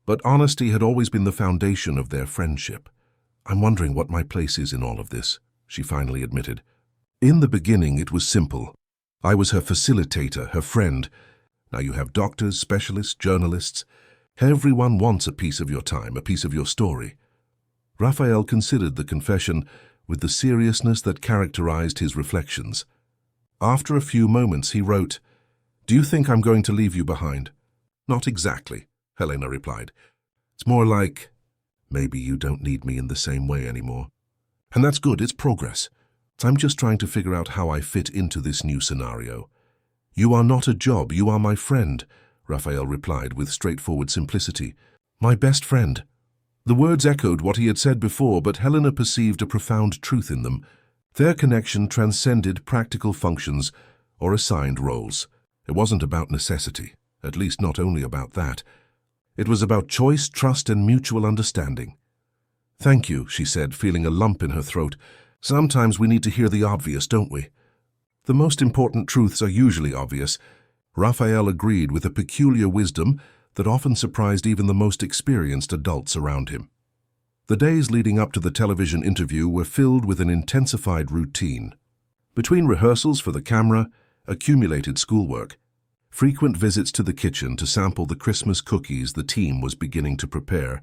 But honesty had always been the foundation of their friendship. I'm wondering what my place is in all of this, she finally admitted. In the beginning, it was simple. I was her facilitator, her friend. Now you have doctors, specialists, journalists. Everyone wants a piece of your time, a piece of your story. Raphael considered the confession with the seriousness that characterized his reflections. After a few moments, he wrote, "Do you think I'm going to leave you behind?" "Not exactly," Helena replied. "It's more like, maybe you don't need me in the same way anymore. And that's good, it's progress. I'm just trying to figure out how I fit into this new scenario." "You are not a job, you are my friend," Raphael replied with straightforward simplicity. "My best friend." The words echoed what he had said before, but Helena perceived a profound truth in them. Their connection transcended practical functions or assigned roles. It wasn't about necessity, at least not only about that. It was about choice, trust, and mutual understanding. "Thank you," she said, feeling a lump in her throat. "Sometimes we need to hear the obvious, don't we?" "The most important truths are usually obvious," Raphael agreed with a peculiar wisdom that often surprised even the most experienced adults around him. The days leading up to the television interview were filled with an intensified routine. Between rehearsals for the camera, accumulated schoolwork, frequent visits to the kitchen to sample the Christmas cookies the team was beginning to prepare,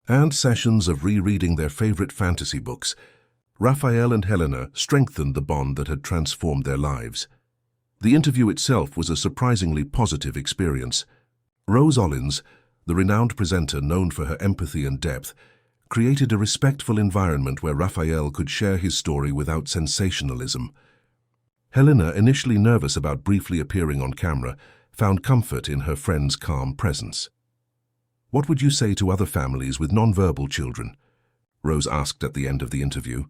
and sessions of rereading their favorite fantasy books, Raphael and Helena strengthened the bond that had transformed their lives. The interview itself was a surprisingly positive experience. Rose Ollins, the renowned presenter known for her empathy and depth, created a respectful environment where Raphael could share his story without sensationalism. Helena, initially nervous about briefly appearing on camera, found comfort in her friend's calm presence. "What would you say to other families with nonverbal children?" Rose asked at the end of the interview.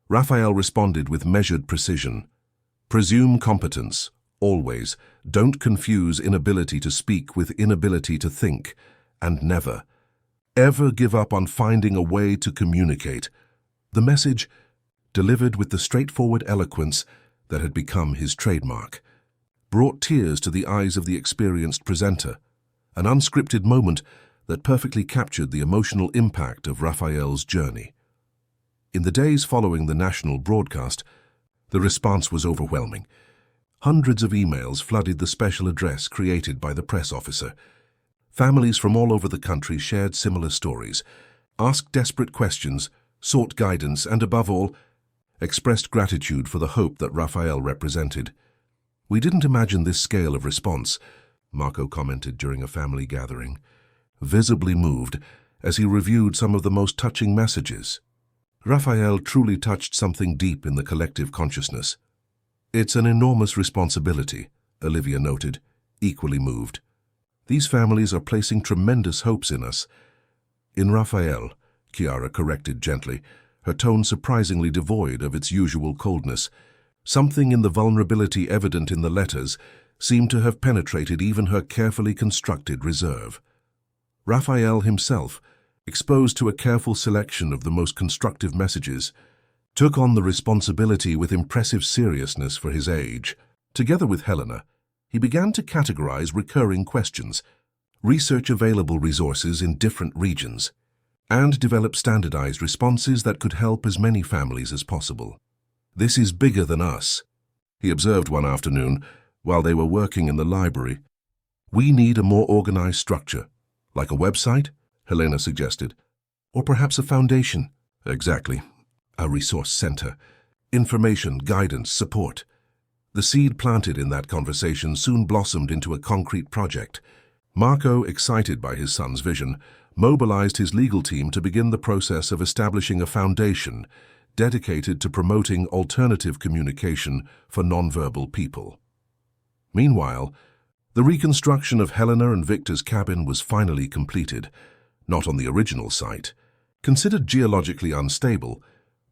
Raphael responded with measured precision. "Presume competence, always. Don't confuse inability to speak with inability to think, and never, ever give up on finding a way to communicate." The message, delivered with the straightforward eloquence that had become his trademark, brought tears to the eyes of the experienced presenter, an unscripted moment that perfectly captured the emotional impact of Raphael's journey. In the days following the national broadcast, the response was overwhelming. Hundreds of emails flooded the special address created by the press officer. Families from all over the country shared similar stories, asked desperate questions, sought guidance, and above all, expressed gratitude for the hope that Raphael represented. "We didn't imagine this scale of response," Marco commented during a family gathering, visibly moved as he reviewed some of the most touching messages. Raphael truly touched something deep in the collective consciousness. "It's an enormous responsibility," Olivia noted, equally moved. "These families are placing tremendous hopes in us." "In Raphael," Chiara corrected gently, her tone surprisingly devoid of its usual coldness. Something in the vulnerability evident in the letters seemed to have penetrated even her carefully constructed reserve. Raphael himself, exposed to a careful selection of the most constructive messages, took on the responsibility with impressive seriousness for his age. Together with Helena, he began to categorize recurring questions, research available resources in different regions, and develop standardized responses that could help as many families as possible. "This is bigger than us," he observed one afternoon while they were working in the library. "We need a more organized structure." "Like a website?" Helena suggested. "Or perhaps a foundation." "Exactly. A resource center. Information, guidance, support." The seed planted in that conversation soon blossomed into a concrete project. Marco, excited by his son's vision, mobilized his legal team to begin the process of establishing a foundation dedicated to promoting alternative communication for nonverbal people. Meanwhile, the reconstruction of Helena and Victor's cabin was finally completed, not on the original site. Considered geologically unstable,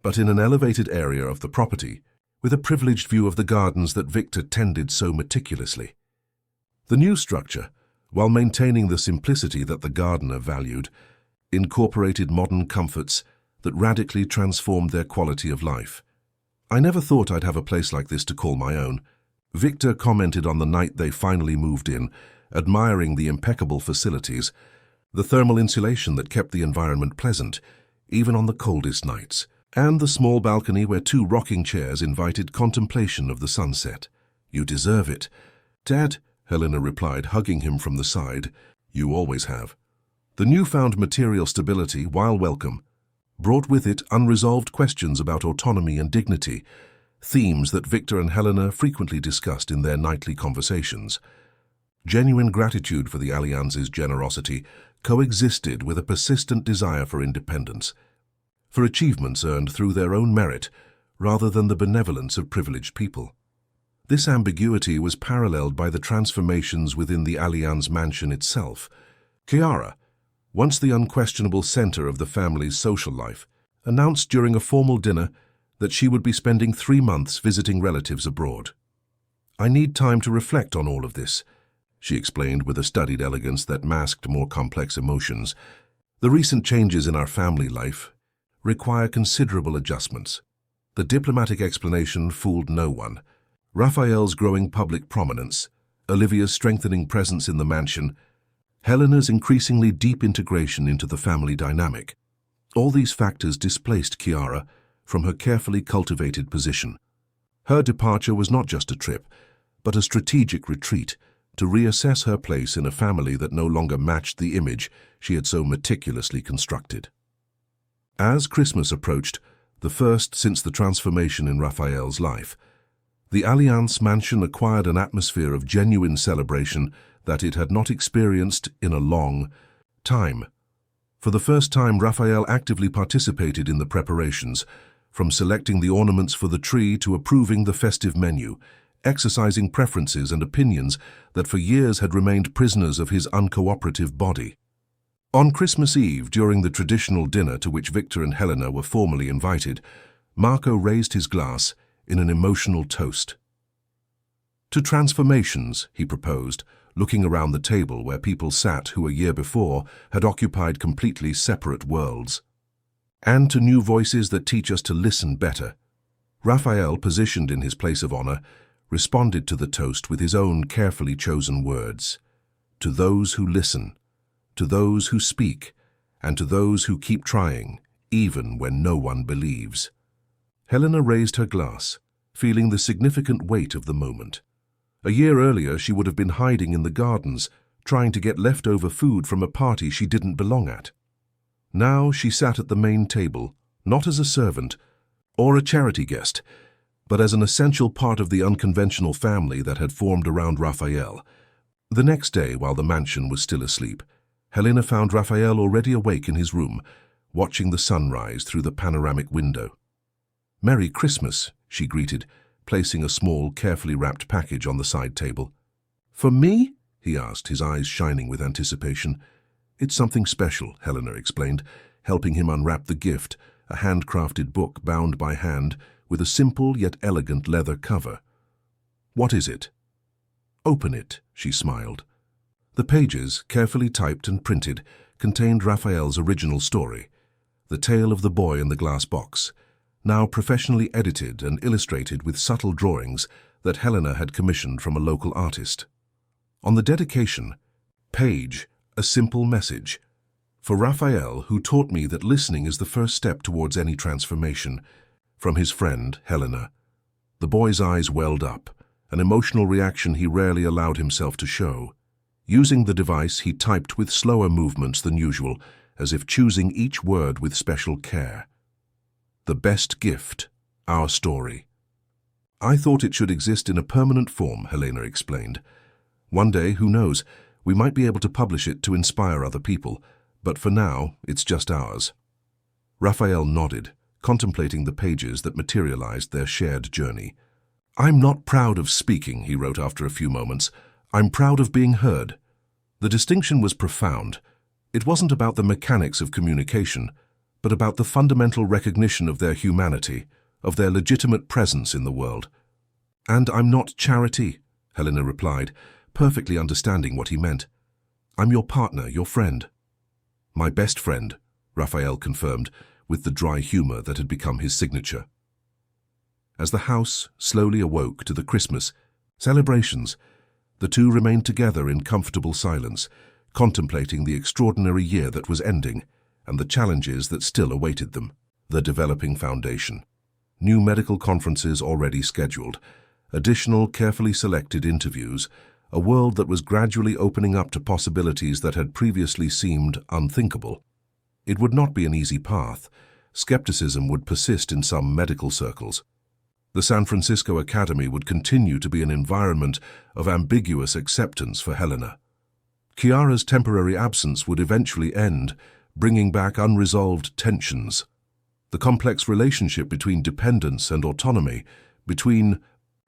but in an elevated area of the property, with a privileged view of the gardens that Victor tended so meticulously. The new structure, while maintaining the simplicity that the gardener valued, incorporated modern comforts that radically transformed their quality of life. "I never thought I'd have a place like this to call my own," Victor commented on the night they finally moved in, admiring the impeccable facilities, the thermal insulation that kept the environment pleasant, even on the coldest nights, and the small balcony where 2 rocking chairs invited contemplation of the sunset. "You deserve it." "Dad," Helena replied, hugging him from the side, "you always have." The newfound material stability, while welcome, brought with it unresolved questions about autonomy and dignity, themes that Victor and Helena frequently discussed in their nightly conversations. Genuine gratitude for the Allianz's generosity coexisted with a persistent desire for independence, for achievements earned through their own merit rather than the benevolence of privileged people. This ambiguity was paralleled by the transformations within the Allianz mansion itself. Chiara, once the unquestionable center of the family's social life, announced during a formal dinner that she would be spending 3 months visiting relatives abroad. "I need time to reflect on all of this," she explained with a studied elegance that masked more complex emotions. "The recent changes in our family life require considerable adjustments." The diplomatic explanation fooled no one. Raphael's growing public prominence, Olivia's strengthening presence in the mansion, Helena's increasingly deep integration into the family dynamic. All these factors displaced Chiara from her carefully cultivated position. Her departure was not just a trip, but a strategic retreat to reassess her place in a family that no longer matched the image she had so meticulously constructed. As Christmas approached, the first since the transformation in Raphael's life, the Allianz mansion acquired an atmosphere of genuine celebration that it had not experienced in a long time. For the first time, Raphael actively participated in the preparations, from selecting the ornaments for the tree to approving the festive menu, exercising preferences and opinions that for years had remained prisoners of his uncooperative body. On Christmas Eve, during the traditional dinner to which Victor and Helena were formally invited, Marco raised his glass in an emotional toast. "To transformations," he proposed, looking around the table where people sat who a year before had occupied completely separate worlds. "And to new voices that teach us to listen better." Raphael, positioned in his place of honor, responded to the toast with his own carefully chosen words. "To those who listen, to those who speak, and to those who keep trying, even when no one believes." Helena raised her glass, feeling the significant weight of the moment. A year earlier, she would have been hiding in the gardens, trying to get leftover food from a party she didn't belong at. Now she sat at the main table, not as a servant or a charity guest, but as an essential part of the unconventional family that had formed around Raphael. The next day, while the mansion was still asleep, Helena found Raphael already awake in his room, watching the sunrise through the panoramic window. "Merry Christmas," she greeted, placing a small, carefully wrapped package on the side table. "For me?" he asked, his eyes shining with anticipation. "It's something special," Helena explained, helping him unwrap the gift, a handcrafted book bound by hand with a simple yet elegant leather cover. "What is it?" "Open it," she smiled. The pages, carefully typed and printed, contained Raphael's original story, the tale of the boy in the glass box, now professionally edited and illustrated with subtle drawings that Helena had commissioned from a local artist. On the dedication page, a simple message. "For Raphael, who taught me that listening is the first step towards any transformation," from his friend, Helena. The boy's eyes welled up, an emotional reaction he rarely allowed himself to show. Using the device, he typed with slower movements than usual, as if choosing each word with special care. "The best gift, our story." "I thought it should exist in a permanent form," Helena explained. "One day, who knows, we might be able to publish it to inspire other people, but for now, it's just ours." Raphael nodded, contemplating the pages that materialized their shared journey. "I'm not proud of speaking," he wrote after a few moments. "I'm proud of being heard." The distinction was profound. It wasn't about the mechanics of communication, but about the fundamental recognition of their humanity, of their legitimate presence in the world. "And I'm not charity," Helena replied, perfectly understanding what he meant. "I'm your partner, your friend." "My best friend," Raphael confirmed, with the dry humor that had become his signature. As the house slowly awoke to the Christmas celebrations, the two remained together in comfortable silence, contemplating the extraordinary year that was ending and the challenges that still awaited them. The developing foundation. New medical conferences already scheduled, additional carefully selected interviews, a world that was gradually opening up to possibilities that had previously seemed unthinkable. It would not be an easy path. Skepticism would persist in some medical circles. The San Francisco Academy would continue to be an environment of ambiguous acceptance for Helena. Chiara's temporary absence would eventually end, bringing back unresolved tensions. The complex relationship between dependence and autonomy, between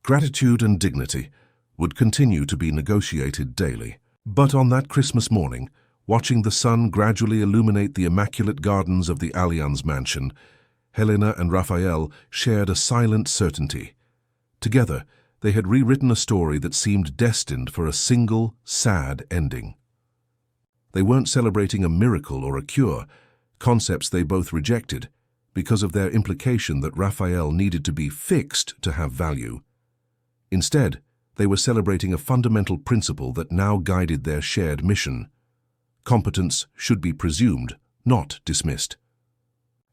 gratitude and dignity, would continue to be negotiated daily. But on that Christmas morning, watching the sun gradually illuminate the immaculate gardens of the Allianz mansion, Helena and Raphael shared a silent certainty. Together, they had rewritten a story that seemed destined for a single, sad ending. They weren't celebrating a miracle or a cure, concepts they both rejected, because of their implication that Raphael needed to be fixed to have value. Instead, they were celebrating a fundamental principle that now guided their shared mission. Competence should be presumed, not dismissed.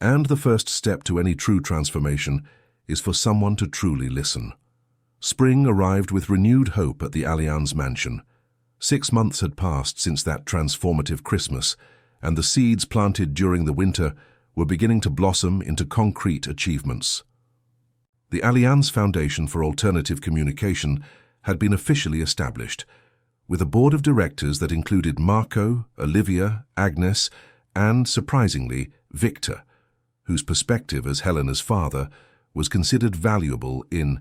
And the first step to any true transformation is for someone to truly listen. Spring arrived with renewed hope at the Allianz mansion. 6 months had passed since that transformative Christmas, and the seeds planted during the winter were beginning to blossom into concrete achievements. The Allianz Foundation for Alternative Communication had been officially established, with a board of directors that included Marco, Olivia, Agnes, and, surprisingly, Victor, whose perspective as Helena's father was considered valuable in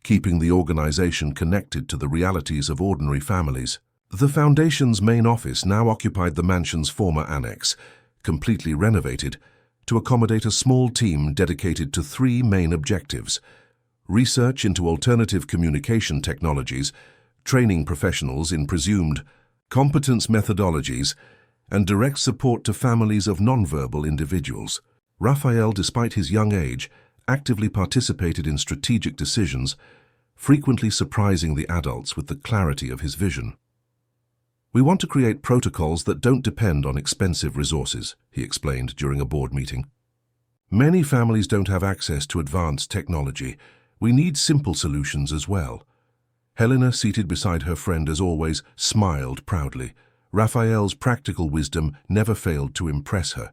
keeping the organization connected to the realities of ordinary families. The Foundation's main office now occupied the mansion's former annex, completely renovated, to accommodate a small team dedicated to 3 main objectives: research into alternative communication technologies, training professionals in presumed competence methodologies, and direct support to families of nonverbal individuals. Raphael, despite his young age, actively participated in strategic decisions, frequently surprising the adults with the clarity of his vision. "We want to create protocols that don't depend on expensive resources," he explained during a board meeting. "Many families don't have access to advanced technology. We need simple solutions as well." Helena, seated beside her friend as always, smiled proudly. Raphael's practical wisdom never failed to impress her.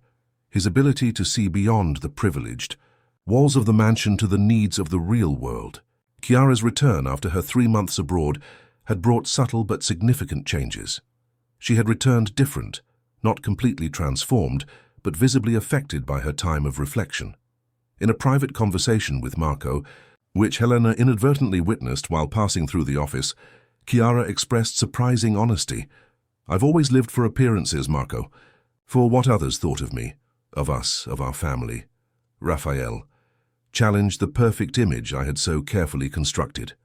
His ability to see beyond the privileged walls of the mansion to the needs of the real world. Chiara's return after her 3 months abroad had brought subtle but significant changes. She had returned different, not completely transformed, but visibly affected by her time of reflection. In a private conversation with Marco, which Helena inadvertently witnessed while passing through the office, Chiara expressed surprising honesty. "I've always lived for appearances, Marco, for what others thought of me, of us, of our family." Raphael challenged the perfect image I had so carefully constructed.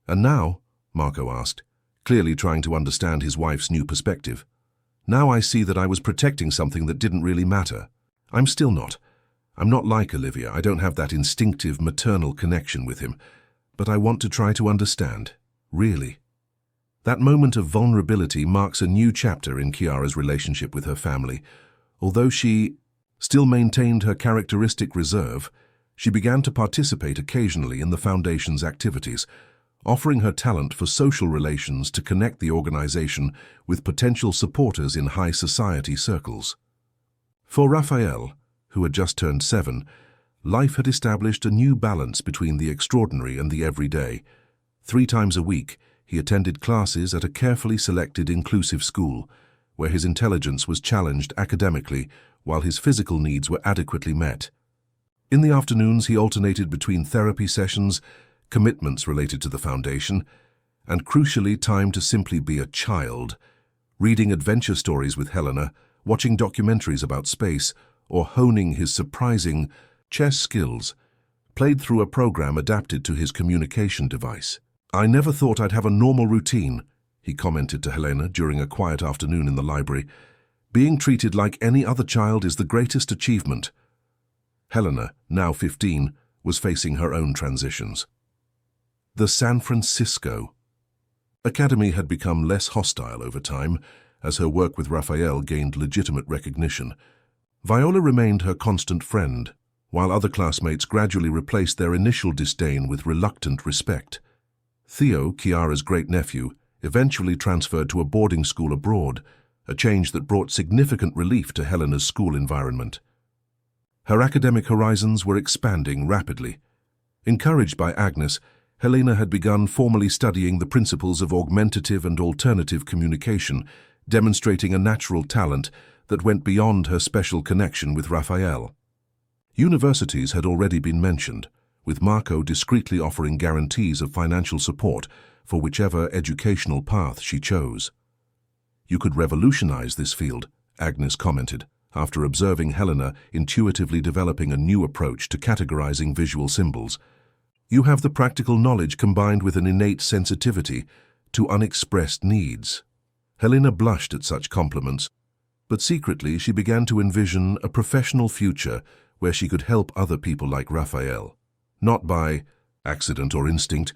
"And now?" Marco asked, clearly trying to understand his wife's new perspective. "Now I see that I was protecting something that didn't really matter. I'm still not. I'm not like Olivia. I don't have that instinctive maternal connection with him. But I want to try to understand, really." That moment of vulnerability marks a new chapter in Chiara's relationship with her family. Although she still maintained her characteristic reserve, she began to participate occasionally in the Foundation's activities, offering her talent for social relations to connect the organization with potential supporters in high society circles. For Raphael, who had just turned 7, life had established a new balance between the extraordinary and the everyday. 3 times a week, he attended classes at a carefully selected inclusive school, where his intelligence was challenged academically while his physical needs were adequately met. In the afternoons, he alternated between therapy sessions, commitments related to the Foundation, and crucially time to simply be a child, reading adventure stories with Helena, watching documentaries about space, or honing his surprising chess skills, played through a program adapted to his communication device. "I never thought I'd have a normal routine," he commented to Helena during a quiet afternoon in the library. "Being treated like any other child is the greatest achievement." Helena, now 15, was facing her own transitions. The San Francisco Academy had become less hostile over time as her work with Raphael gained legitimate recognition. Viola remained her constant friend, while other classmates gradually replaced their initial disdain with reluctant respect. Theo, Chiara's great-nephew, eventually transferred to a boarding school abroad, a change that brought significant relief to Helena's school environment. Her academic horizons were expanding rapidly. Encouraged by Agnes, Helena had begun formally studying the principles of augmentative and alternative communication, demonstrating a natural talent that went beyond her special connection with Raphael. Universities had already been mentioned, with Marco discreetly offering guarantees of financial support for whichever educational path she chose. "You could revolutionize this field," Agnes commented, after observing Helena intuitively developing a new approach to categorizing visual symbols. "You have the practical knowledge combined with an innate sensitivity to unexpressed needs." Helena blushed at such compliments, but secretly she began to envision a professional future where she could help other people like Raphael, not by accident or instinct,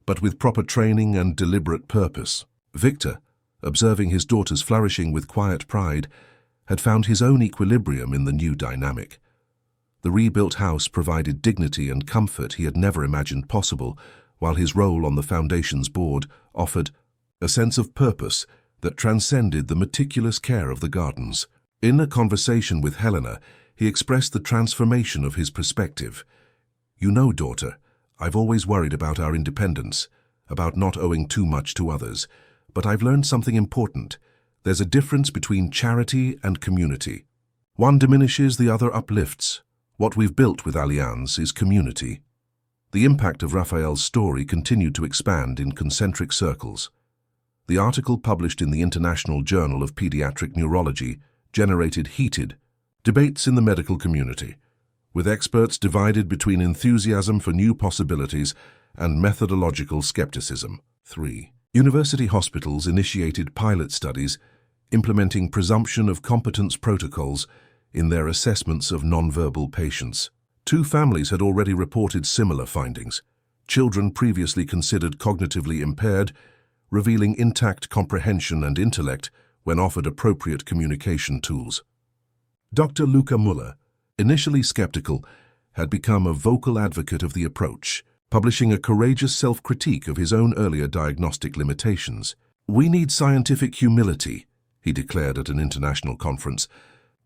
but with proper training and deliberate purpose. Victor, observing his daughters flourishing with quiet pride, had found his own equilibrium in the new dynamic. The rebuilt house provided dignity and comfort he had never imagined possible, while his role on the Foundation's board offered a sense of purpose that transcended the meticulous care of the gardens. In a conversation with Helena, he expressed the transformation of his perspective. "You know, daughter, I've always worried about our independence, about not owing too much to others, but I've learned something important. There's a difference between charity and community. One diminishes, the other uplifts. What we've built with Allianz is community." The impact of Raphael's story continued to expand in concentric circles. The article published in the International Journal of Pediatric Neurology generated heated debates in the medical community, with experts divided between enthusiasm for new possibilities and methodological skepticism. 3. University hospitals initiated pilot studies implementing presumption of competence protocols in their assessments of nonverbal patients. 2 families had already reported similar findings. Children previously considered cognitively impaired, revealing intact comprehension and intellect when offered appropriate communication tools. Dr. Luca Muller, initially skeptical, had become a vocal advocate of the approach, publishing a courageous self-critique of his own earlier diagnostic limitations. "We need scientific humility," he declared at an international conference.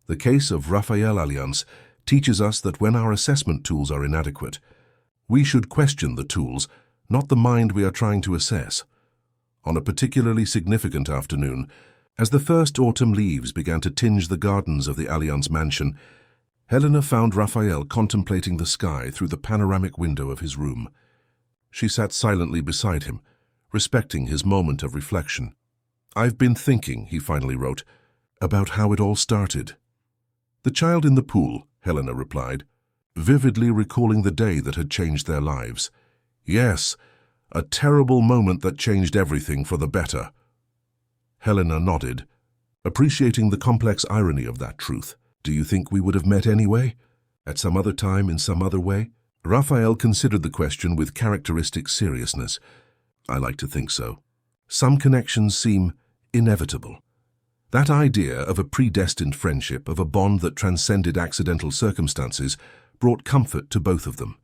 "The case of Raphael Allianz teaches us that when our assessment tools are inadequate, we should question the tools, not the mind we are trying to assess." On a particularly significant afternoon, as the first autumn leaves began to tinge the gardens of the Allianz mansion, Helena found Raphael contemplating the sky through the panoramic window of his room. She sat silently beside him, respecting his moment of reflection. "I've been thinking," he finally wrote, "about how it all started." "The child in the pool," Helena replied, vividly recalling the day that had changed their lives. "Yes, a terrible moment that changed everything for the better." Helena nodded, appreciating the complex irony of that truth. "Do you think we would have met anyway? At some other time, in some other way?" Raphael considered the question with characteristic seriousness. "I like to think so. Some connections seem inevitable." That idea of a predestined friendship, of a bond that transcended accidental circumstances, brought comfort to both of them.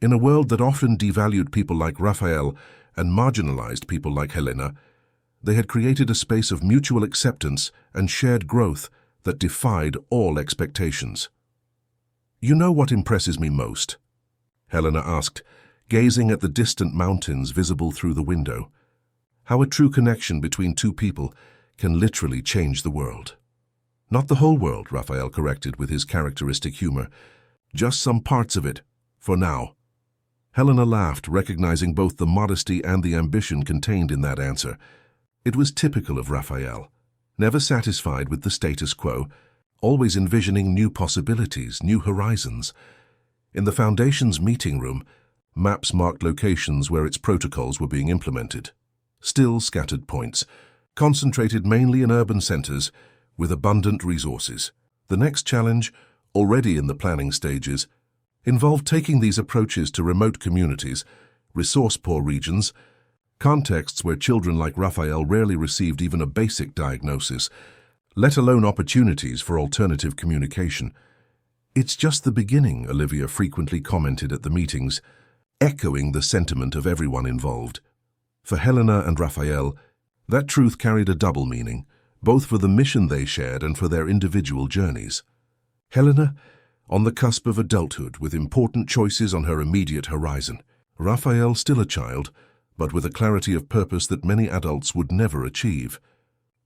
In a world that often devalued people like Raphael and marginalized people like Helena, they had created a space of mutual acceptance and shared growth that defied all expectations. "You know what impresses me most?" Helena asked, gazing at the distant mountains visible through the window. "How a true connection between 2 people can literally change the world." "Not the whole world," Raphael corrected with his characteristic humor. "Just some parts of it, for now." Helena laughed, recognizing both the modesty and the ambition contained in that answer. It was typical of Raphael. Never satisfied with the status quo, always envisioning new possibilities, new horizons. In the Foundation's meeting room, maps marked locations where its protocols were being implemented. Still scattered points, concentrated mainly in urban centers with abundant resources. The next challenge, already in the planning stages, involved taking these approaches to remote communities, resource-poor regions, contexts where children like Raphael rarely received even a basic diagnosis, let alone opportunities for alternative communication. "It's just the beginning," Olivia frequently commented at the meetings, echoing the sentiment of everyone involved. For Helena and Raphael, that truth carried a double meaning, both for the mission they shared and for their individual journeys. Helena, on the cusp of adulthood with important choices on her immediate horizon. Raphael, still a child, but with a clarity of purpose that many adults would never achieve.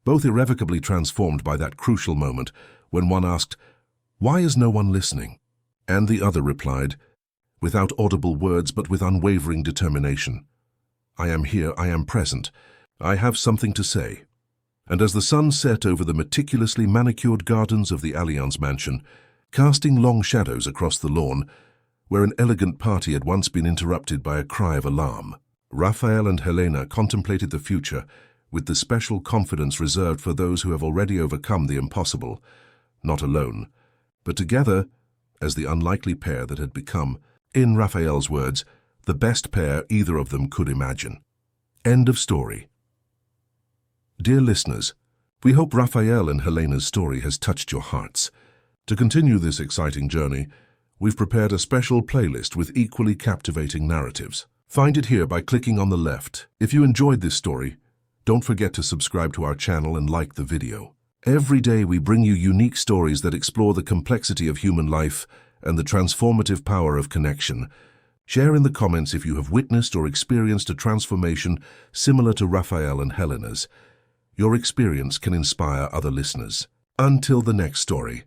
Both irrevocably transformed by that crucial moment when one asked, "Why is no one listening?" And the other replied, without audible words but with unwavering determination, "I am here, I am present, I have something to say." And as the sun set over the meticulously manicured gardens of the Allianz mansion, casting long shadows across the lawn, where an elegant party had once been interrupted by a cry of alarm, Raphael and Helena contemplated the future with the special confidence reserved for those who have already overcome the impossible, not alone, but together as the unlikely pair that had become, in Raphael's words, the best pair either of them could imagine. End of story. Dear listeners, we hope Raphael and Helena's story has touched your hearts. To continue this exciting journey, we've prepared a special playlist with equally captivating narratives. Find it here by clicking on the left. If you enjoyed this story, don't forget to subscribe to our channel and like the video. Every day we bring you unique stories that explore the complexity of human life and the transformative power of connection. Share in the comments if you have witnessed or experienced a transformation similar to Raphael and Helena's. Your experience can inspire other listeners. Until the next story.